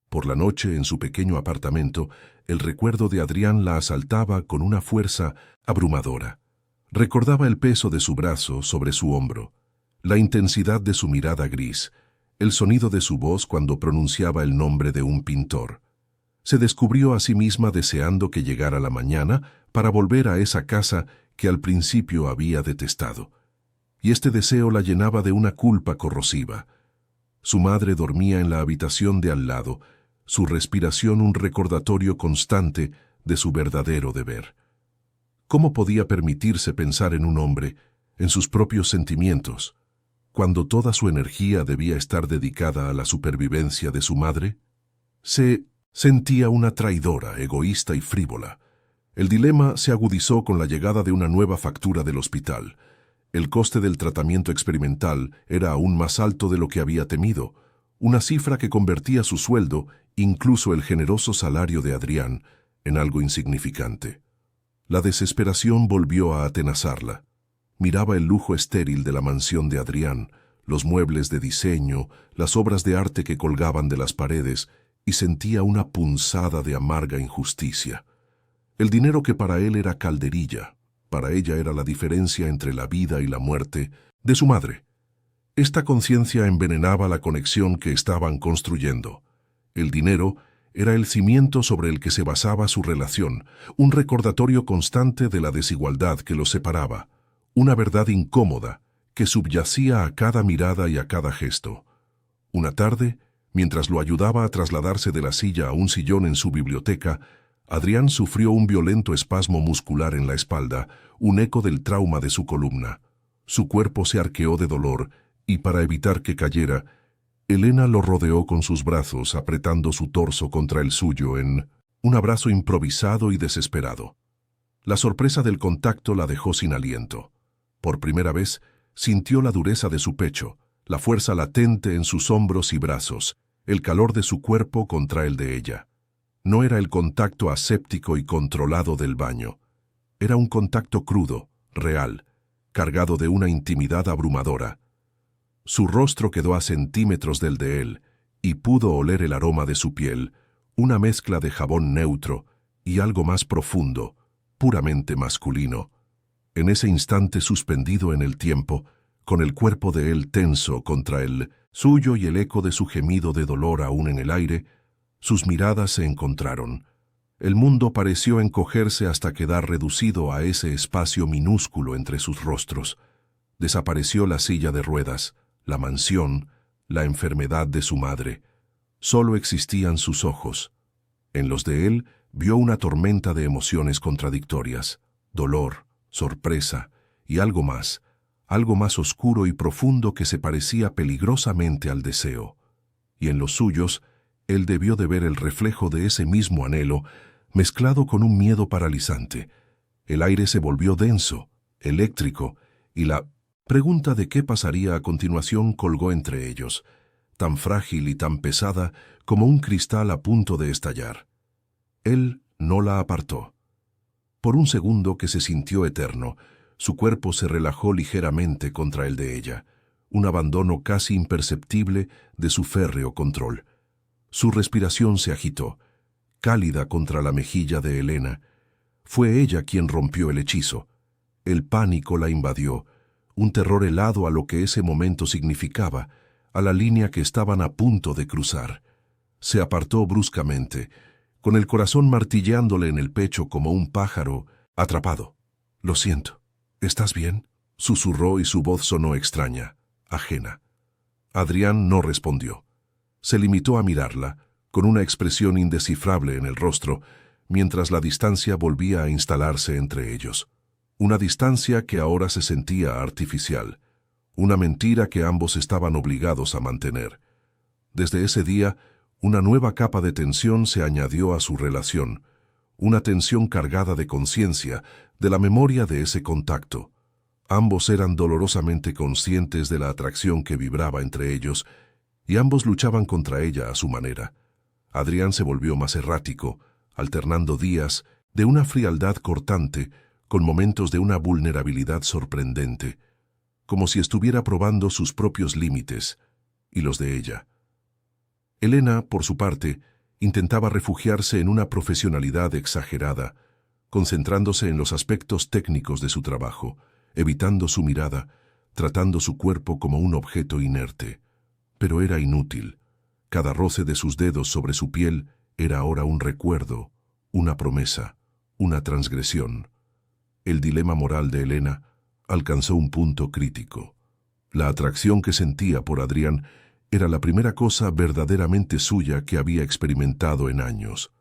Por la noche, en su pequeño apartamento, el recuerdo de Adrián la asaltaba con una fuerza abrumadora. Recordaba el peso de su brazo sobre su hombro, la intensidad de su mirada gris, el sonido de su voz cuando pronunciaba el nombre de un pintor. Se descubrió a sí misma deseando que llegara la mañana para volver a esa casa que al principio había detestado. Y este deseo la llenaba de una culpa corrosiva. Su madre dormía en la habitación de al lado, su respiración un recordatorio constante de su verdadero deber. ¿Cómo podía permitirse pensar en un hombre, en sus propios sentimientos, cuando toda su energía debía estar dedicada a la supervivencia de su madre? Se sentía una traidora, egoísta y frívola. El dilema se agudizó con la llegada de una nueva factura del hospital. El coste del tratamiento experimental era aún más alto de lo que había temido, una cifra que convertía su sueldo, incluso el generoso salario de Adrián, en algo insignificante. La desesperación volvió a atenazarla. Miraba el lujo estéril de la mansión de Adrián, los muebles de diseño, las obras de arte que colgaban de las paredes, y sentía una punzada de amarga injusticia. El dinero que para él era calderilla, para ella era la diferencia entre la vida y la muerte de su madre. Esta conciencia envenenaba la conexión que estaban construyendo. El dinero era el cimiento sobre el que se basaba su relación, un recordatorio constante de la desigualdad que los separaba, una verdad incómoda que subyacía a cada mirada y a cada gesto. Una tarde, mientras lo ayudaba a trasladarse de la silla a un sillón en su biblioteca, Adrián sufrió un violento espasmo muscular en la espalda, un eco del trauma de su columna. Su cuerpo se arqueó de dolor y, para evitar que cayera, Elena lo rodeó con sus brazos, apretando su torso contra el suyo en un abrazo improvisado y desesperado. La sorpresa del contacto la dejó sin aliento. Por primera vez, sintió la dureza de su pecho, la fuerza latente en sus hombros y brazos, el calor de su cuerpo contra el de ella. No era el contacto aséptico y controlado del baño. Era un contacto crudo, real, cargado de una intimidad abrumadora. Su rostro quedó a centímetros del de él, y pudo oler el aroma de su piel, una mezcla de jabón neutro y algo más profundo, puramente masculino. En ese instante suspendido en el tiempo, con el cuerpo de él tenso contra el suyo y el eco de su gemido de dolor aún en el aire, sus miradas se encontraron. El mundo pareció encogerse hasta quedar reducido a ese espacio minúsculo entre sus rostros. Desapareció la silla de ruedas, la mansión, la enfermedad de su madre. Solo existían sus ojos. En los de él vio una tormenta de emociones contradictorias, dolor, sorpresa y algo más oscuro y profundo que se parecía peligrosamente al deseo. Y en los suyos, él debió de ver el reflejo de ese mismo anhelo, mezclado con un miedo paralizante. El aire se volvió denso, eléctrico, y la pregunta de qué pasaría a continuación colgó entre ellos, tan frágil y tan pesada como un cristal a punto de estallar. Él no la apartó. Por un segundo que se sintió eterno, Su cuerpo se relajó ligeramente contra el de ella, un abandono casi imperceptible de su férreo control. Su respiración se agitó, cálida contra la mejilla de Elena. Fue ella quien rompió el hechizo. El pánico la invadió, un terror helado a lo que ese momento significaba, a la línea que estaban a punto de cruzar. Se apartó bruscamente, con el corazón martilleándole en el pecho como un pájaro atrapado. «Lo siento. ¿Estás bien?», susurró y su voz sonó extraña, ajena. Adrián no respondió. Se limitó a mirarla, con una expresión indescifrable en el rostro, mientras la distancia volvía a instalarse entre ellos. Una distancia que ahora se sentía artificial, una mentira que ambos estaban obligados a mantener. Desde ese día, una nueva capa de tensión se añadió a su relación, una tensión cargada de conciencia, de la memoria de ese contacto. Ambos eran dolorosamente conscientes de la atracción que vibraba entre ellos, y ambos luchaban contra ella a su manera. Adrián se volvió más errático, alternando días de una frialdad cortante con momentos de una vulnerabilidad sorprendente, como si estuviera probando sus propios límites y los de ella. Elena, por su parte, intentaba refugiarse en una profesionalidad exagerada, concentrándose en los aspectos técnicos de su trabajo, evitando su mirada, tratando su cuerpo como un objeto inerte. Pero era inútil. Cada roce de sus dedos sobre su piel era ahora un recuerdo, una promesa, una transgresión. El dilema moral de Elena alcanzó un punto crítico. La atracción que sentía por Adrián era la primera cosa verdaderamente suya que había experimentado en años.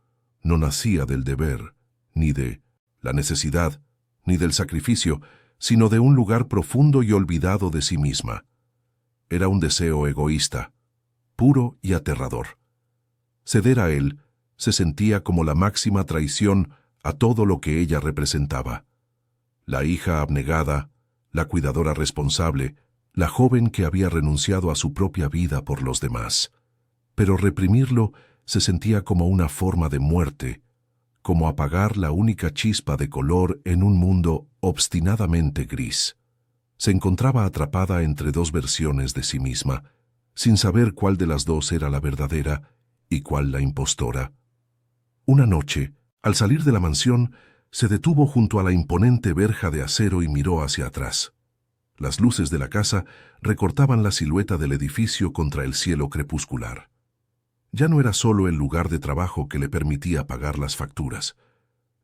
No nacía del deber, ni de la necesidad, ni del sacrificio, sino de un lugar profundo y olvidado de sí misma. Era un deseo egoísta, puro y aterrador. Ceder a él se sentía como la máxima traición a todo lo que ella representaba. La hija abnegada, la cuidadora responsable, la joven que había renunciado a su propia vida por los demás. Pero reprimirlo se sentía como una forma de muerte, como apagar la única chispa de color en un mundo obstinadamente gris. Se encontraba atrapada entre dos versiones de sí misma, sin saber cuál de las dos era la verdadera y cuál la impostora. Una noche, al salir de la mansión, se detuvo junto a la imponente verja de acero y miró hacia atrás. Las luces de la casa recortaban la silueta del edificio contra el cielo crepuscular. Ya no era solo el lugar de trabajo que le permitía pagar las facturas.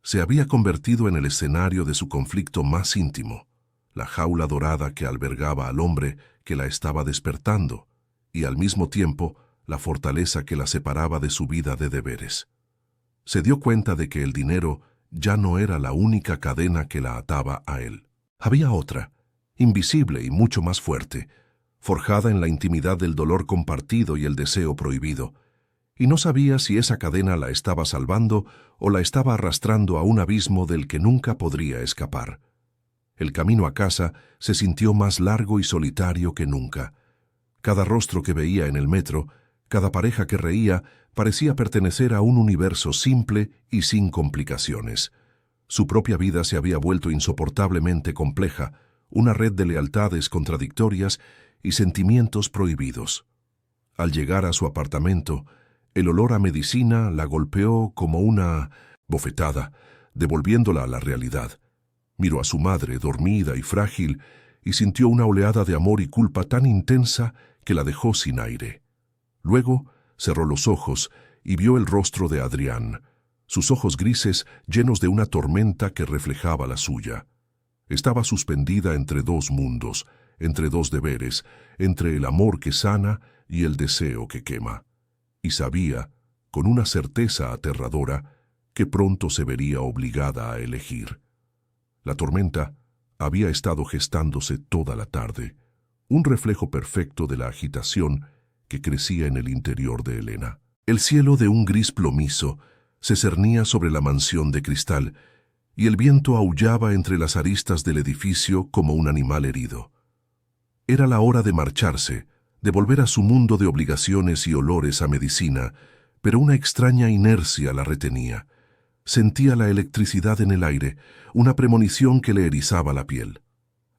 Se había convertido en el escenario de su conflicto más íntimo, la jaula dorada que albergaba al hombre que la estaba despertando, y al mismo tiempo la fortaleza que la separaba de su vida de deberes. Se dio cuenta de que el dinero ya no era la única cadena que la ataba a él. Había otra, invisible y mucho más fuerte, forjada en la intimidad del dolor compartido y el deseo prohibido, y no sabía si esa cadena la estaba salvando o la estaba arrastrando a un abismo del que nunca podría escapar. El camino a casa se sintió más largo y solitario que nunca. Cada rostro que veía en el metro, cada pareja que reía, parecía pertenecer a un universo simple y sin complicaciones. Su propia vida se había vuelto insoportablemente compleja, una red de lealtades contradictorias y sentimientos prohibidos. Al llegar a su apartamento, el olor a medicina la golpeó como una bofetada, devolviéndola a la realidad. Miró a su madre, dormida y frágil, y sintió una oleada de amor y culpa tan intensa que la dejó sin aire. Luego cerró los ojos y vio el rostro de Adrián, sus ojos grises llenos de una tormenta que reflejaba la suya. Estaba suspendida entre dos mundos, entre dos deberes, entre el amor que sana y el deseo que quema. Y sabía, con una certeza aterradora, que pronto se vería obligada a elegir. La tormenta había estado gestándose toda la tarde, un reflejo perfecto de la agitación que crecía en el interior de Elena. El cielo de un gris plomizo se cernía sobre la mansión de cristal, y el viento aullaba entre las aristas del edificio como un animal herido. Era la hora de marcharse, de volver a su mundo de obligaciones y olores a medicina, pero una extraña inercia la retenía. Sentía la electricidad en el aire, una premonición que le erizaba la piel.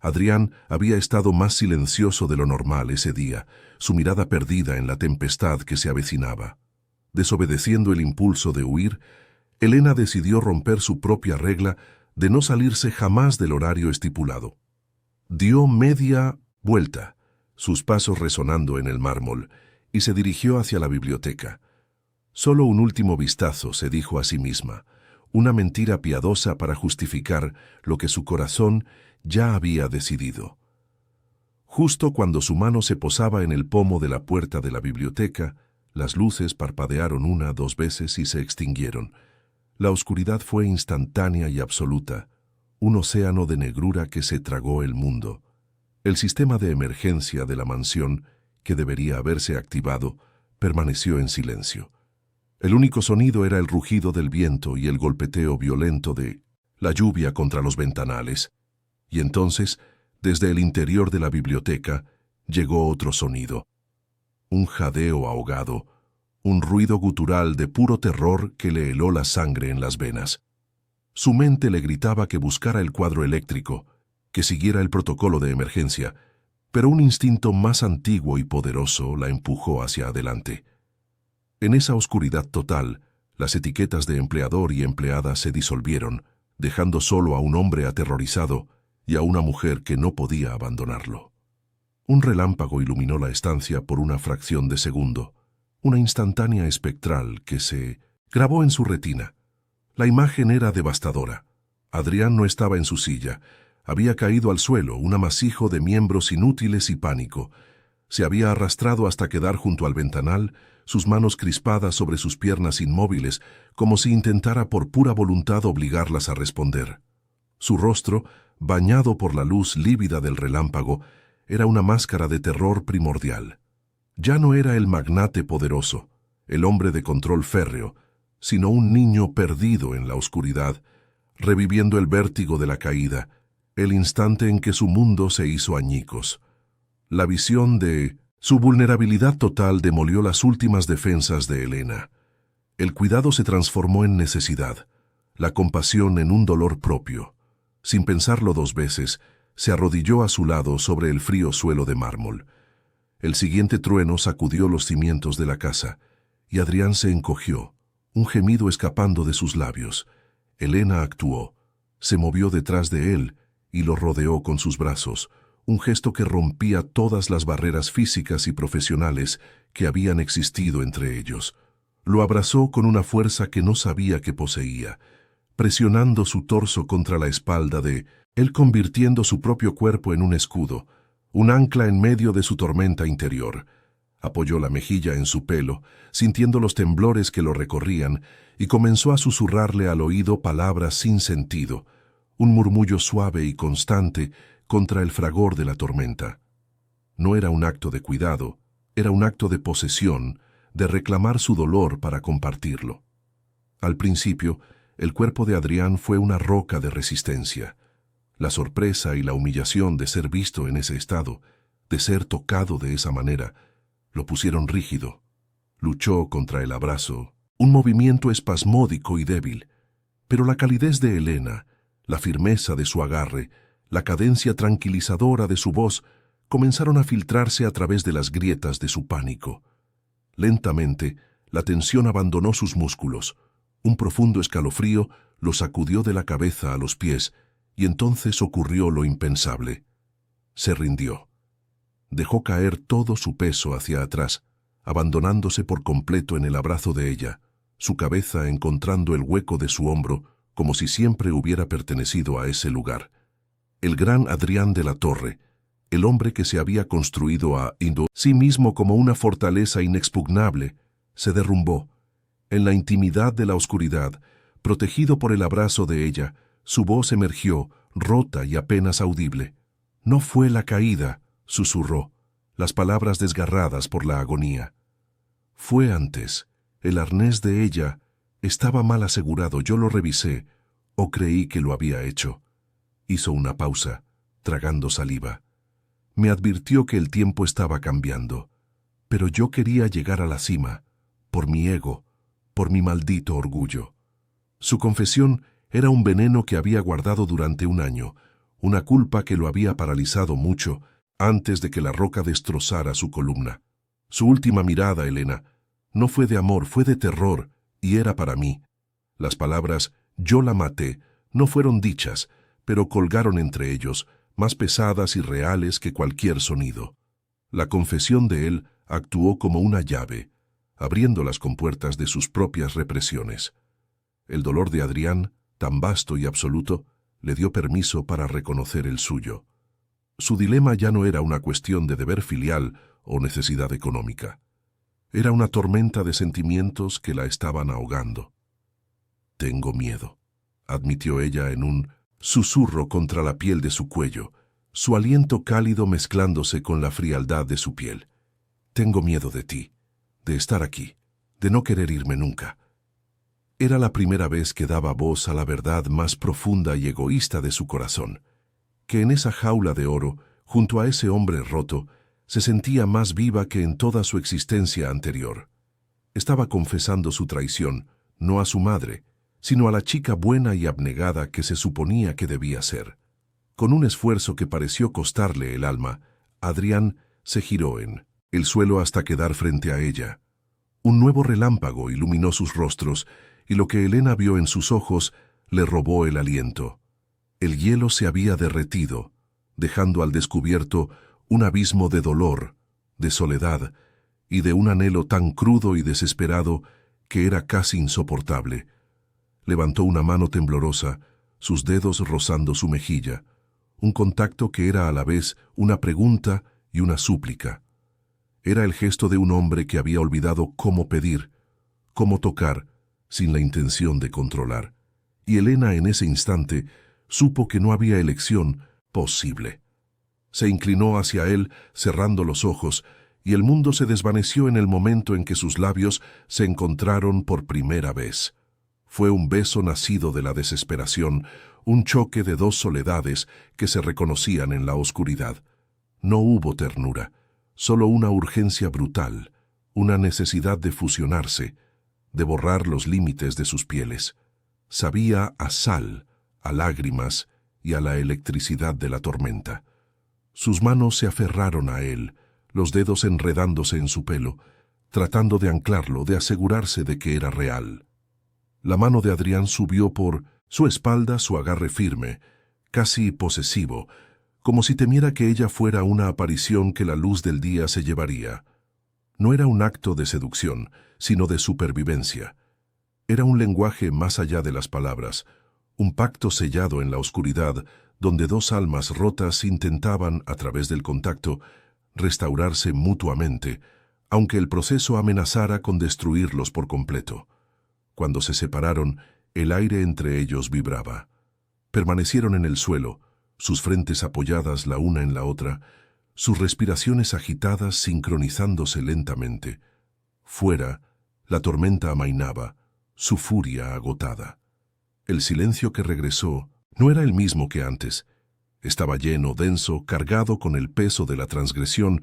Adrián había estado más silencioso de lo normal ese día, su mirada perdida en la tempestad que se avecinaba. Desobedeciendo el impulso de huir, Elena decidió romper su propia regla de no salirse jamás del horario estipulado. Dio media vuelta, sus pasos resonando en el mármol, y se dirigió hacia la biblioteca. Solo un último vistazo, se dijo a sí misma, una mentira piadosa para justificar lo que su corazón ya había decidido. Justo cuando su mano se posaba en el pomo de la puerta de la biblioteca, las luces parpadearon 1, 2 veces y se extinguieron. La oscuridad fue instantánea y absoluta, un océano de negrura que se tragó el mundo. El sistema de emergencia de la mansión, que debería haberse activado, permaneció en silencio. El único sonido era el rugido del viento y el golpeteo violento de la lluvia contra los ventanales. Y entonces, desde el interior de la biblioteca, llegó otro sonido. Un jadeo ahogado, un ruido gutural de puro terror que le heló la sangre en las venas. Su mente le gritaba que buscara el cuadro eléctrico, que siguiera el protocolo de emergencia, pero un instinto más antiguo y poderoso la empujó hacia adelante. En esa oscuridad total, las etiquetas de empleador y empleada se disolvieron, dejando solo a un hombre aterrorizado y a una mujer que no podía abandonarlo. Un relámpago iluminó la estancia por una fracción de segundo, una instantánea espectral que se grabó en su retina. La imagen era devastadora. Adrián no estaba en su silla. Había caído al suelo, un amasijo de miembros inútiles y pánico. Se había arrastrado hasta quedar junto al ventanal, sus manos crispadas sobre sus piernas inmóviles, como si intentara por pura voluntad obligarlas a responder. Su rostro, bañado por la luz lívida del relámpago, era una máscara de terror primordial. Ya no era el magnate poderoso, el hombre de control férreo, sino un niño perdido en la oscuridad, reviviendo el vértigo de la caída, el instante en que su mundo se hizo añicos. La visión de su vulnerabilidad total demolió las últimas defensas de Elena. El cuidado se transformó en necesidad, la compasión en un dolor propio. Sin pensarlo 2 veces, se arrodilló a su lado sobre el frío suelo de mármol. El siguiente trueno sacudió los cimientos de la casa, y Adrián se encogió, un gemido escapando de sus labios. Elena actuó, se movió detrás de él y lo rodeó con sus brazos, un gesto que rompía todas las barreras físicas y profesionales que habían existido entre ellos. Lo abrazó con una fuerza que no sabía que poseía, presionando su torso contra la espalda de él, convirtiendo su propio cuerpo en un escudo, un ancla en medio de su tormenta interior. Apoyó la mejilla en su pelo, sintiendo los temblores que lo recorrían, y comenzó a susurrarle al oído palabras sin sentido, un murmullo suave y constante contra el fragor de la tormenta. No era un acto de cuidado, era un acto de posesión, de reclamar su dolor para compartirlo. Al principio, el cuerpo de Adrián fue una roca de resistencia. La sorpresa y la humillación de ser visto en ese estado, de ser tocado de esa manera, lo pusieron rígido. Luchó contra el abrazo, un movimiento espasmódico y débil, pero la calidez de Elena, la firmeza de su agarre, la cadencia tranquilizadora de su voz, comenzaron a filtrarse a través de las grietas de su pánico. Lentamente, la tensión abandonó sus músculos. Un profundo escalofrío lo sacudió de la cabeza a los pies, y entonces ocurrió lo impensable. Se rindió. Dejó caer todo su peso hacia atrás, abandonándose por completo en el abrazo de ella, su cabeza encontrando el hueco de su hombro como si siempre hubiera pertenecido a ese lugar. El gran Adrián de la Torre, el hombre que se había construido a sí mismo como una fortaleza inexpugnable, se derrumbó. En la intimidad de la oscuridad, protegido por el abrazo de ella, su voz emergió, rota y apenas audible. «No fue la caída», susurró, las palabras desgarradas por la agonía. «Fue antes. El arnés de ella estaba mal asegurado, yo lo revisé, o creí que lo había hecho». Hizo una pausa, tragando saliva. Me advirtió que el tiempo estaba cambiando, pero yo quería llegar a la cima, por mi ego, por mi maldito orgullo. Su confesión era un veneno que había guardado durante un año, una culpa que lo había paralizado mucho antes de que la roca destrozara su columna. Su última mirada, Elena, no fue de amor, fue de terror, y era para mí. Las palabras «yo la maté» no fueron dichas, pero colgaron entre ellos, más pesadas y reales que cualquier sonido. La confesión de él actuó como una llave, abriendo las compuertas de sus propias represiones. El dolor de Adrián, tan vasto y absoluto, le dio permiso para reconocer el suyo. Su dilema ya no era una cuestión de deber filial o necesidad económica. Era una tormenta de sentimientos que la estaban ahogando. «Tengo miedo», admitió ella en un susurro contra la piel de su cuello, su aliento cálido mezclándose con la frialdad de su piel. «Tengo miedo de ti, de estar aquí, de no querer irme nunca». Era la primera vez que daba voz a la verdad más profunda y egoísta de su corazón, que en esa jaula de oro, junto a ese hombre roto, se sentía más viva que en toda su existencia anterior. Estaba confesando su traición, no a su madre, sino a la chica buena y abnegada que se suponía que debía ser. Con un esfuerzo que pareció costarle el alma, Adrián se giró en el suelo hasta quedar frente a ella. Un nuevo relámpago iluminó sus rostros, y lo que Elena vio en sus ojos le robó el aliento. El hielo se había derretido, dejando al descubierto un abismo de dolor, de soledad y de un anhelo tan crudo y desesperado que era casi insoportable. Levantó una mano temblorosa, sus dedos rozando su mejilla, un contacto que era a la vez una pregunta y una súplica. Era el gesto de un hombre que había olvidado cómo pedir, cómo tocar, sin la intención de controlar. Y Elena en ese instante supo que no había elección posible. Se inclinó hacia él, cerrando los ojos, y el mundo se desvaneció en el momento en que sus labios se encontraron por primera vez. Fue un beso nacido de la desesperación, un choque de dos soledades que se reconocían en la oscuridad. No hubo ternura, solo una urgencia brutal, una necesidad de fusionarse, de borrar los límites de sus pieles. Sabía a sal, a lágrimas y a la electricidad de la tormenta. Sus manos se aferraron a él, los dedos enredándose en su pelo, tratando de anclarlo, de asegurarse de que era real. La mano de Adrián subió por su espalda, su agarre firme, casi posesivo, como si temiera que ella fuera una aparición que la luz del día se llevaría. No era un acto de seducción, sino de supervivencia. Era un lenguaje más allá de las palabras, un pacto sellado en la oscuridad, donde dos almas rotas intentaban, a través del contacto, restaurarse mutuamente, aunque el proceso amenazara con destruirlos por completo. Cuando se separaron, el aire entre ellos vibraba. Permanecieron en el suelo, sus frentes apoyadas la una en la otra, sus respiraciones agitadas sincronizándose lentamente. Fuera, la tormenta amainaba, su furia agotada. El silencio que regresó no era el mismo que antes. Estaba lleno, denso, cargado con el peso de la transgresión,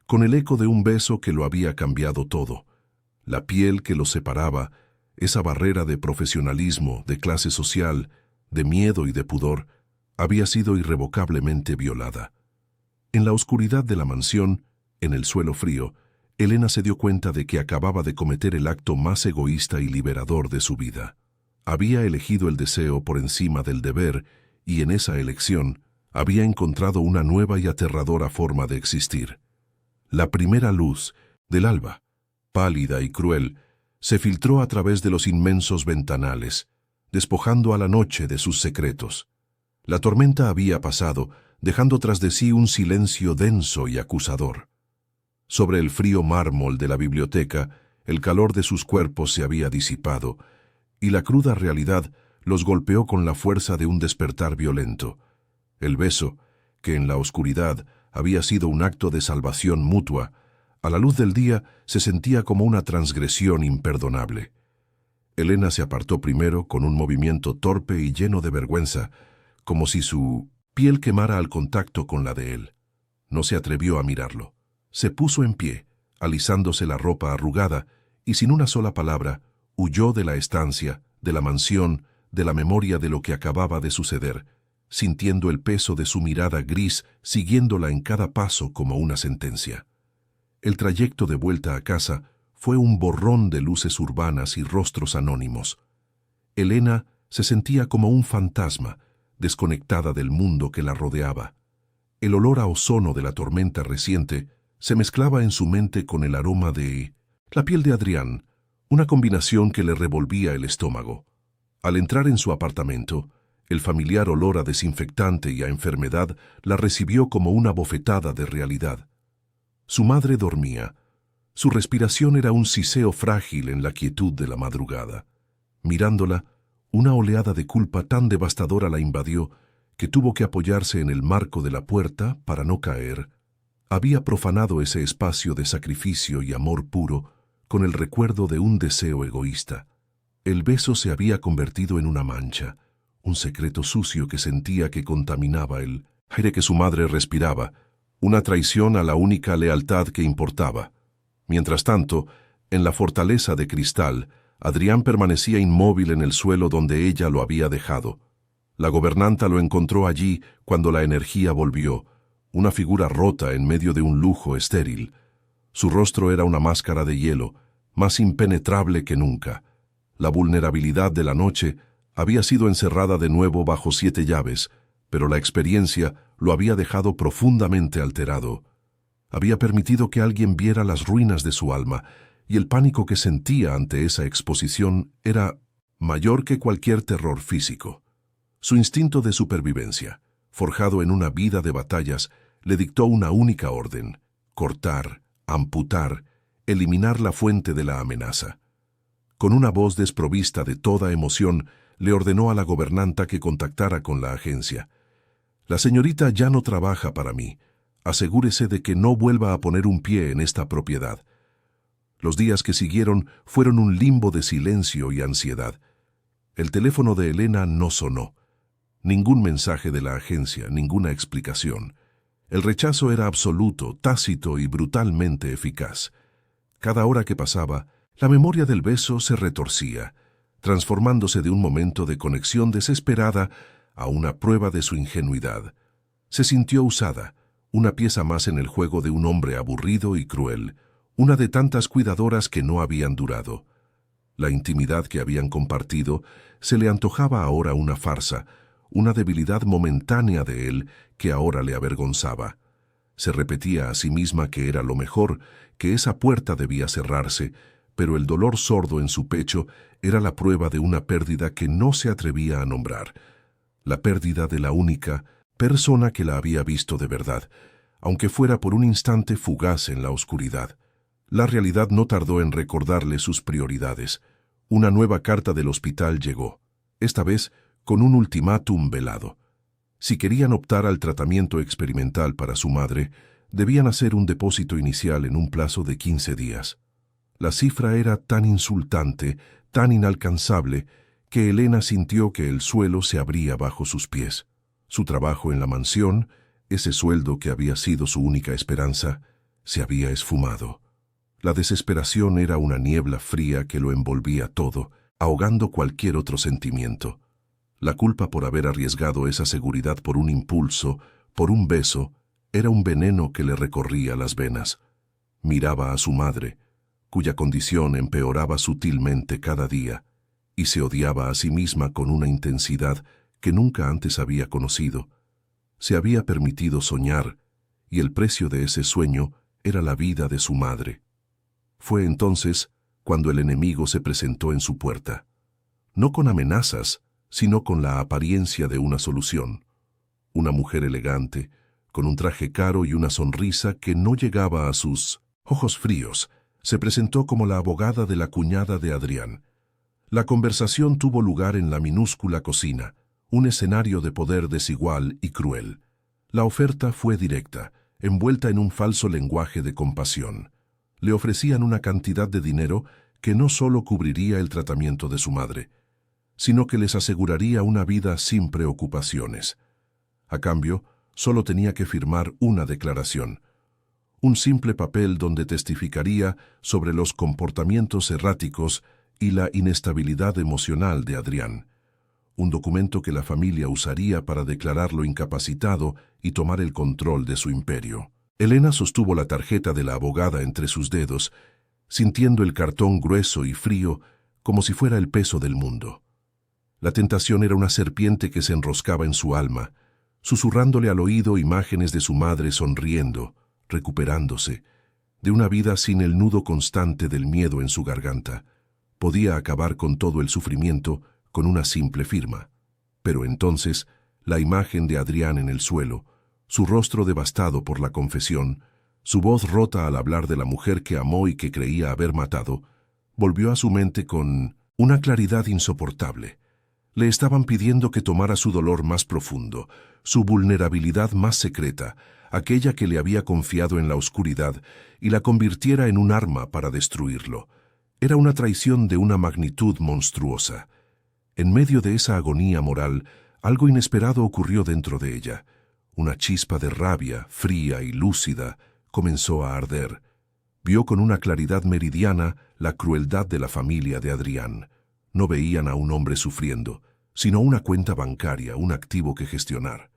con el eco de un beso que lo había cambiado todo. La piel que los separaba, esa barrera de profesionalismo, de clase social, de miedo y de pudor, había sido irrevocablemente violada. En la oscuridad de la mansión, en el suelo frío, Elena se dio cuenta de que acababa de cometer el acto más egoísta y liberador de su vida. Había elegido el deseo por encima del deber y en esa elección había encontrado una nueva y aterradora forma de existir. La primera luz del alba, pálida y cruel, se filtró a través de los inmensos ventanales, despojando a la noche de sus secretos. La tormenta había pasado, dejando tras de sí un silencio denso y acusador. Sobre el frío mármol de la biblioteca, el calor de sus cuerpos se había disipado, y la cruda realidad los golpeó con la fuerza de un despertar violento. El beso, que en la oscuridad había sido un acto de salvación mutua, a la luz del día se sentía como una transgresión imperdonable. Elena se apartó primero con un movimiento torpe y lleno de vergüenza, como si su piel quemara al contacto con la de él. No se atrevió a mirarlo. Se puso en pie, alisándose la ropa arrugada, y sin una sola palabra, huyó de la estancia, de la mansión, de la memoria de lo que acababa de suceder, sintiendo el peso de su mirada gris, siguiéndola en cada paso como una sentencia. El trayecto de vuelta a casa fue un borrón de luces urbanas y rostros anónimos. Elena se sentía como un fantasma, desconectada del mundo que la rodeaba. El olor a ozono de la tormenta reciente se mezclaba en su mente con el aroma de la piel de Adrián, una combinación que le revolvía el estómago. Al entrar en su apartamento, el familiar olor a desinfectante y a enfermedad la recibió como una bofetada de realidad. Su madre dormía. Su respiración era un siseo frágil en la quietud de la madrugada. Mirándola, una oleada de culpa tan devastadora la invadió que tuvo que apoyarse en el marco de la puerta para no caer. Había profanado ese espacio de sacrificio y amor puro con el recuerdo de un deseo egoísta. El beso se había convertido en una mancha, un secreto sucio que sentía que contaminaba el aire que su madre respiraba, una traición a la única lealtad que importaba. Mientras tanto, en la fortaleza de cristal, Adrián permanecía inmóvil en el suelo donde ella lo había dejado. La gobernanta lo encontró allí cuando la energía volvió, una figura rota en medio de un lujo estéril. Su rostro era una máscara de hielo, más impenetrable que nunca. La vulnerabilidad de la noche había sido encerrada de nuevo bajo 7 llaves, pero la experiencia lo había dejado profundamente alterado. Había permitido que alguien viera las ruinas de su alma, y el pánico que sentía ante esa exposición era mayor que cualquier terror físico. Su instinto de supervivencia, forjado en una vida de batallas, le dictó una única orden: cortar, amputar, eliminar la fuente de la amenaza. Con una voz desprovista de toda emoción, le ordenó a la gobernanta que contactara con la agencia. «La señorita ya no trabaja para mí. Asegúrese de que no vuelva a poner un pie en esta propiedad». Los días que siguieron fueron un limbo de silencio y ansiedad. El teléfono de Elena no sonó. Ningún mensaje de la agencia, ninguna explicación. El rechazo era absoluto, tácito y brutalmente eficaz. Cada hora que pasaba, la memoria del beso se retorcía, transformándose de un momento de conexión desesperada a una prueba de su ingenuidad. Se sintió usada, una pieza más en el juego de un hombre aburrido y cruel, una de tantas cuidadoras que no habían durado. La intimidad que habían compartido se le antojaba ahora una farsa, una debilidad momentánea de él que ahora le avergonzaba. Se repetía a sí misma que era lo mejor, que esa puerta debía cerrarse, pero el dolor sordo en su pecho era la prueba de una pérdida que no se atrevía a nombrar, la pérdida de la única persona que la había visto de verdad, aunque fuera por un instante fugaz en la oscuridad. La realidad no tardó en recordarle sus prioridades. Una nueva carta del hospital llegó, esta vez con un ultimátum velado. Si querían optar al tratamiento experimental para su madre, debían hacer un depósito inicial en un plazo de 15 días. La cifra era tan insultante, tan inalcanzable, que Elena sintió que el suelo se abría bajo sus pies. Su trabajo en la mansión, ese sueldo que había sido su única esperanza, se había esfumado. La desesperación era una niebla fría que lo envolvía todo, ahogando cualquier otro sentimiento. La culpa por haber arriesgado esa seguridad por un impulso, por un beso, era un veneno que le recorría las venas. Miraba a su madre, cuya condición empeoraba sutilmente cada día, y se odiaba a sí misma con una intensidad que nunca antes había conocido. Se había permitido soñar, y el precio de ese sueño era la vida de su madre. Fue entonces cuando el enemigo se presentó en su puerta, no con amenazas, sino con la apariencia de una solución. Una mujer elegante, con un traje caro y una sonrisa que no llegaba a sus ojos fríos, se presentó como la abogada de la cuñada de Adrián. La conversación tuvo lugar en la minúscula cocina, un escenario de poder desigual y cruel. La oferta fue directa, envuelta en un falso lenguaje de compasión. Le ofrecían una cantidad de dinero que no solo cubriría el tratamiento de su madre, sino que les aseguraría una vida sin preocupaciones. A cambio, solo tenía que firmar una declaración, un simple papel donde testificaría sobre los comportamientos erráticos y la inestabilidad emocional de Adrián. un documento que la familia usaría para declararlo incapacitado y tomar el control de su imperio. Elena sostuvo la tarjeta de la abogada entre sus dedos, sintiendo el cartón grueso y frío como si fuera el peso del mundo. La tentación era una serpiente que se enroscaba en su alma, susurrándole al oído imágenes de su madre sonriendo, recuperándose, de una vida sin el nudo constante del miedo en su garganta. Podía acabar con todo el sufrimiento con una simple firma. Pero entonces, la imagen de Adrián en el suelo, su rostro devastado por la confesión, su voz rota al hablar de la mujer que amó y que creía haber matado, volvió a su mente con una claridad insoportable. Le estaban pidiendo que tomara su dolor más profundo, su vulnerabilidad más secreta, aquella que le había confiado en la oscuridad, y la convirtiera en un arma para destruirlo. Era una traición de una magnitud monstruosa. En medio de esa agonía moral, algo inesperado ocurrió dentro de ella. Una chispa de rabia, fría y lúcida, comenzó a arder. Vio con una claridad meridiana la crueldad de la familia de Adrián. No veían a un hombre sufriendo, sino una cuenta bancaria, un activo que gestionar.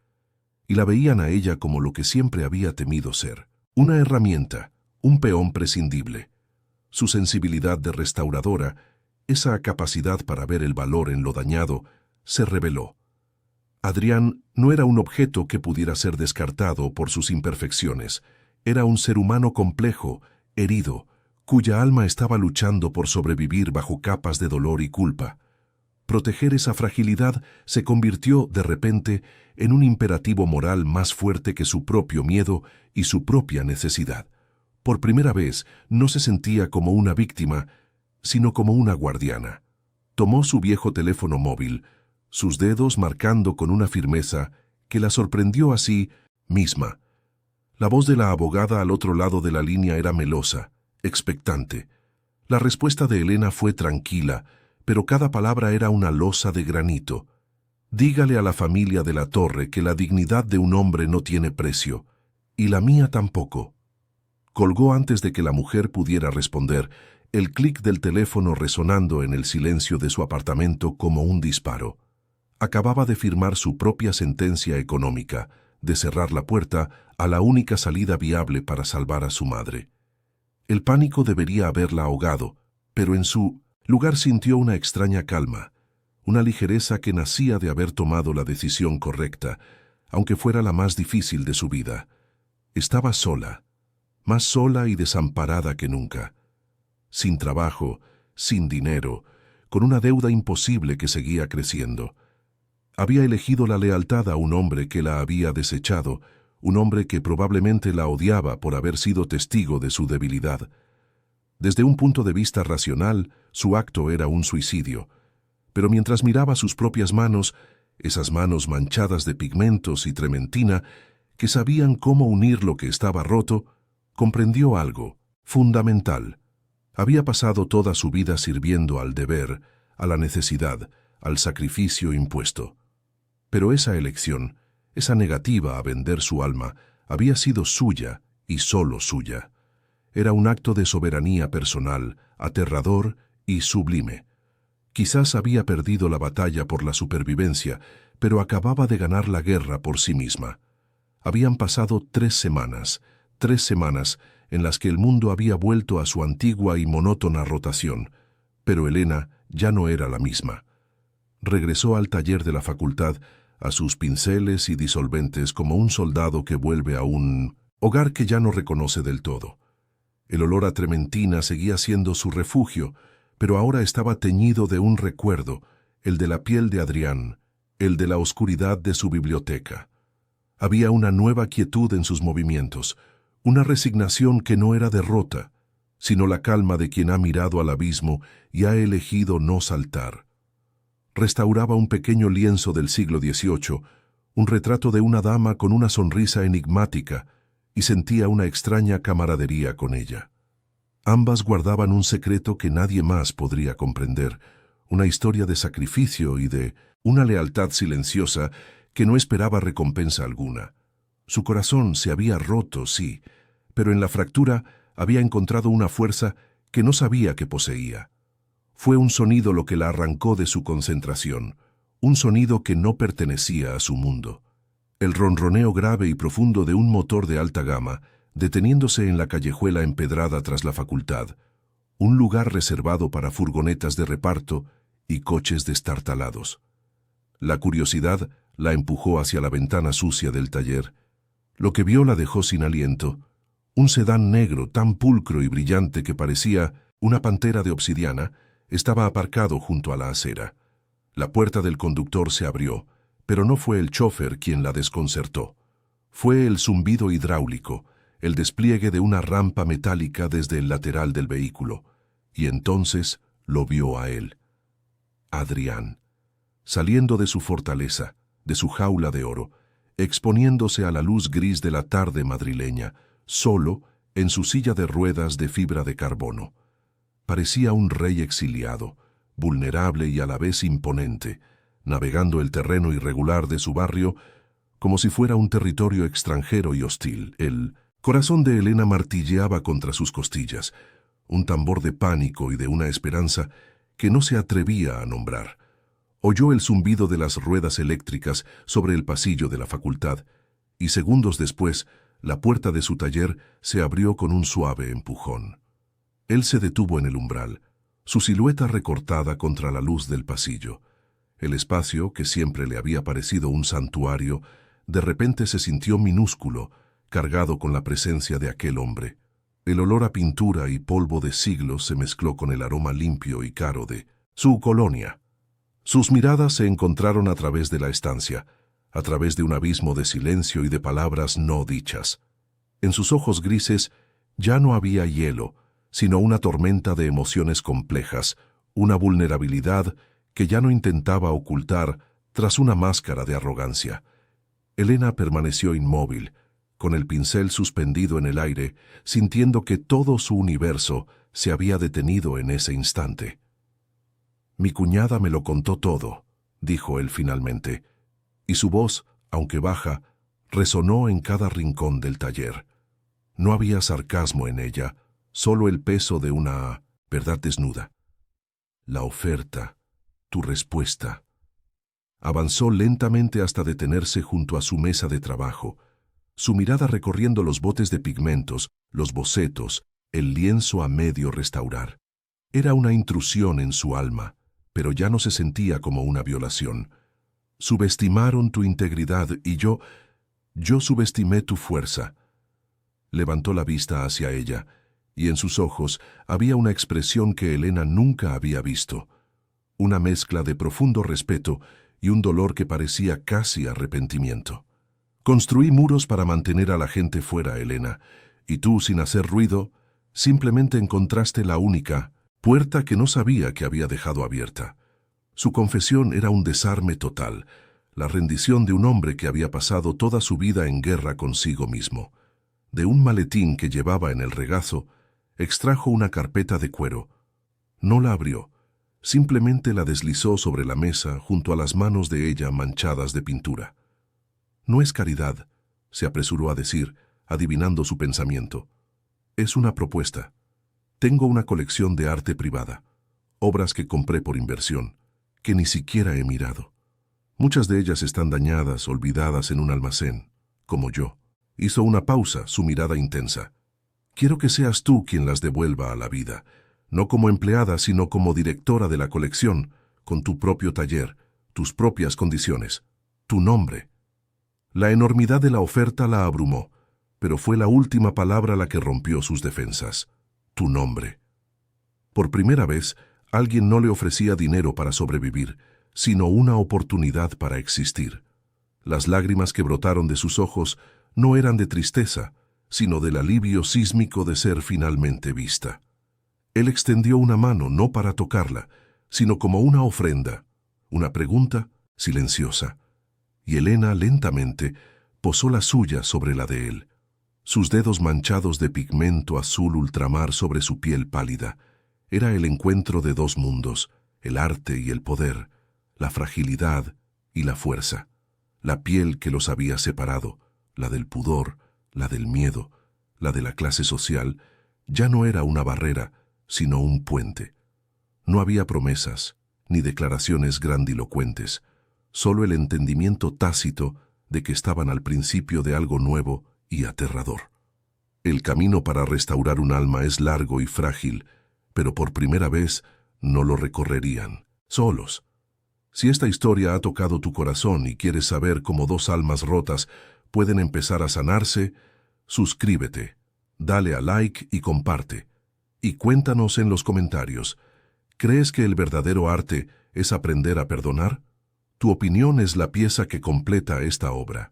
Y la veían a ella como lo que siempre había temido ser, una herramienta, un peón prescindible. Su sensibilidad de restauradora, esa capacidad para ver el valor en lo dañado, se reveló. Adrián no era un objeto que pudiera ser descartado por sus imperfecciones. Era un ser humano complejo, herido, cuya alma estaba luchando por sobrevivir bajo capas de dolor y culpa. Proteger esa fragilidad se convirtió, de repente, en un imperativo moral más fuerte que su propio miedo y su propia necesidad. Por primera vez, no se sentía como una víctima, sino como una guardiana. Tomó su viejo teléfono móvil, sus dedos marcando con una firmeza que la sorprendió a sí misma. La voz de la abogada al otro lado de la línea era melosa, expectante. La respuesta de Elena fue tranquila, pero cada palabra era una losa de granito. Dígale a la familia de la Torre que la dignidad de un hombre no tiene precio, y la mía tampoco. Colgó antes de que la mujer pudiera responder, el clic del teléfono resonando en el silencio de su apartamento como un disparo. Acababa de firmar su propia sentencia económica, de cerrar la puerta a la única salida viable para salvar a su madre. El pánico debería haberla ahogado, pero en su lugar sintió una extraña calma, una ligereza que nacía de haber tomado la decisión correcta, aunque fuera la más difícil de su vida. Estaba sola, más sola y desamparada que nunca, sin trabajo, sin dinero, con una deuda imposible que seguía creciendo. Había elegido la lealtad a un hombre que la había desechado, un hombre que probablemente la odiaba por haber sido testigo de su debilidad. Desde un punto de vista racional, su acto era un suicidio, pero mientras miraba sus propias manos, esas manos manchadas de pigmentos y trementina, que sabían cómo unir lo que estaba roto, comprendió algo fundamental. Había pasado toda su vida sirviendo al deber, a la necesidad, al sacrificio impuesto. Pero esa elección, esa negativa a vender su alma, había sido suya y solo suya. Era un acto de soberanía personal, aterrador y sublime. Quizás había perdido la batalla por la supervivencia, pero acababa de ganar la guerra por sí misma. Habían pasado 3 semanas en las que el mundo había vuelto a su antigua y monótona rotación, pero Elena ya no era la misma. Regresó al taller de la facultad, a sus pinceles y disolventes como un soldado que vuelve a un hogar que ya no reconoce del todo. El olor a trementina seguía siendo su refugio, pero ahora estaba teñido de un recuerdo, el de la piel de Adrián, el de la oscuridad de su biblioteca. Había una nueva quietud en sus movimientos, una resignación que no era derrota, sino la calma de quien ha mirado al abismo y ha elegido no saltar. Restauraba un pequeño lienzo del siglo XVIII, un retrato de una dama con una sonrisa enigmática, y sentía una extraña camaradería con ella. Ambas guardaban un secreto que nadie más podría comprender, una historia de sacrificio y de una lealtad silenciosa que no esperaba recompensa alguna. Su corazón se había roto, sí, pero en la fractura había encontrado una fuerza que no sabía que poseía. Fue un sonido lo que la arrancó de su concentración, un sonido que no pertenecía a su mundo. El ronroneo grave y profundo de un motor de alta gama, deteniéndose en la callejuela empedrada tras la facultad, un lugar reservado para furgonetas de reparto y coches destartalados. La curiosidad la empujó hacia la ventana sucia del taller. Lo que vio la dejó sin aliento. Un sedán negro tan pulcro y brillante que parecía una pantera de obsidiana estaba aparcado junto a la acera. La puerta del conductor se abrió, pero no fue el chófer quien la desconcertó. Fue el zumbido hidráulico, el despliegue de una rampa metálica desde el lateral del vehículo, y entonces lo vio a él. Adrián, saliendo de su fortaleza, de su jaula de oro, exponiéndose a la luz gris de la tarde madrileña, solo, en su silla de ruedas de fibra de carbono. Parecía un rey exiliado, vulnerable y a la vez imponente, navegando el terreno irregular de su barrio como si fuera un territorio extranjero y hostil. El corazón de Elena martilleaba contra sus costillas, un tambor de pánico y de una esperanza que no se atrevía a nombrar. Oyó el zumbido de las ruedas eléctricas sobre el pasillo de la facultad, y segundos después, la puerta de su taller se abrió con un suave empujón. Él se detuvo en el umbral, su silueta recortada contra la luz del pasillo. El espacio, que siempre le había parecido un santuario, de repente se sintió minúsculo, cargado con la presencia de aquel hombre. El olor a pintura y polvo de siglos se mezcló con el aroma limpio y caro de su colonia. Sus miradas se encontraron a través de la estancia, a través de un abismo de silencio y de palabras no dichas. En sus ojos grises ya no había hielo, sino una tormenta de emociones complejas, una vulnerabilidad que ya no intentaba ocultar tras una máscara de arrogancia. Elena permaneció inmóvil, con el pincel suspendido en el aire, sintiendo que todo su universo se había detenido en ese instante. «Mi cuñada me lo contó todo», dijo él finalmente, y su voz, aunque baja, resonó en cada rincón del taller. No había sarcasmo en ella, solo el peso de una verdad desnuda. «La oferta, tu respuesta». Avanzó lentamente hasta detenerse junto a su mesa de trabajo, su mirada recorriendo los botes de pigmentos, los bocetos, el lienzo a medio restaurar. Era una intrusión en su alma, pero ya no se sentía como una violación. «Subestimaron tu integridad y yo subestimé tu fuerza». Levantó la vista hacia ella, y en sus ojos había una expresión que Elena nunca había visto, una mezcla de profundo respeto y un dolor que parecía casi arrepentimiento. «Construí muros para mantener a la gente fuera, Elena, y tú, sin hacer ruido, simplemente encontraste la única puerta que no sabía que había dejado abierta». Su confesión era un desarme total, la rendición de un hombre que había pasado toda su vida en guerra consigo mismo. De un maletín que llevaba en el regazo, extrajo una carpeta de cuero. No la abrió, simplemente la deslizó sobre la mesa junto a las manos de ella manchadas de pintura. «No es caridad», se apresuró a decir, adivinando su pensamiento. «Es una propuesta. Tengo una colección de arte privada, obras que compré por inversión, que ni siquiera he mirado. Muchas de ellas están dañadas, olvidadas en un almacén, como yo». Hizo una pausa, su mirada intensa. «Quiero que seas tú quien las devuelva a la vida, no como empleada, sino como directora de la colección, con tu propio taller, tus propias condiciones, tu nombre». La enormidad de la oferta la abrumó, pero fue la última palabra la que rompió sus defensas. «Tu nombre». Por primera vez, alguien no le ofrecía dinero para sobrevivir, sino una oportunidad para existir. Las lágrimas que brotaron de sus ojos no eran de tristeza, sino del alivio sísmico de ser finalmente vista. Él extendió una mano no para tocarla, sino como una ofrenda, una pregunta silenciosa, y Elena lentamente posó la suya sobre la de él, sus dedos manchados de pigmento azul ultramar sobre su piel pálida. Era el encuentro de dos mundos, el arte y el poder, la fragilidad y la fuerza, la piel que los había separado, la del pudor, la del miedo, la de la clase social, ya no era una barrera, sino un puente. No había promesas, ni declaraciones grandilocuentes, solo el entendimiento tácito de que estaban al principio de algo nuevo y aterrador. El camino para restaurar un alma es largo y frágil, pero por primera vez no lo recorrerían solos. Si esta historia ha tocado tu corazón y quieres saber cómo dos almas rotas pueden empezar a sanarse, suscríbete, dale a like y comparte. Y cuéntanos en los comentarios, ¿crees que el verdadero arte es aprender a perdonar? Tu opinión es la pieza que completa esta obra.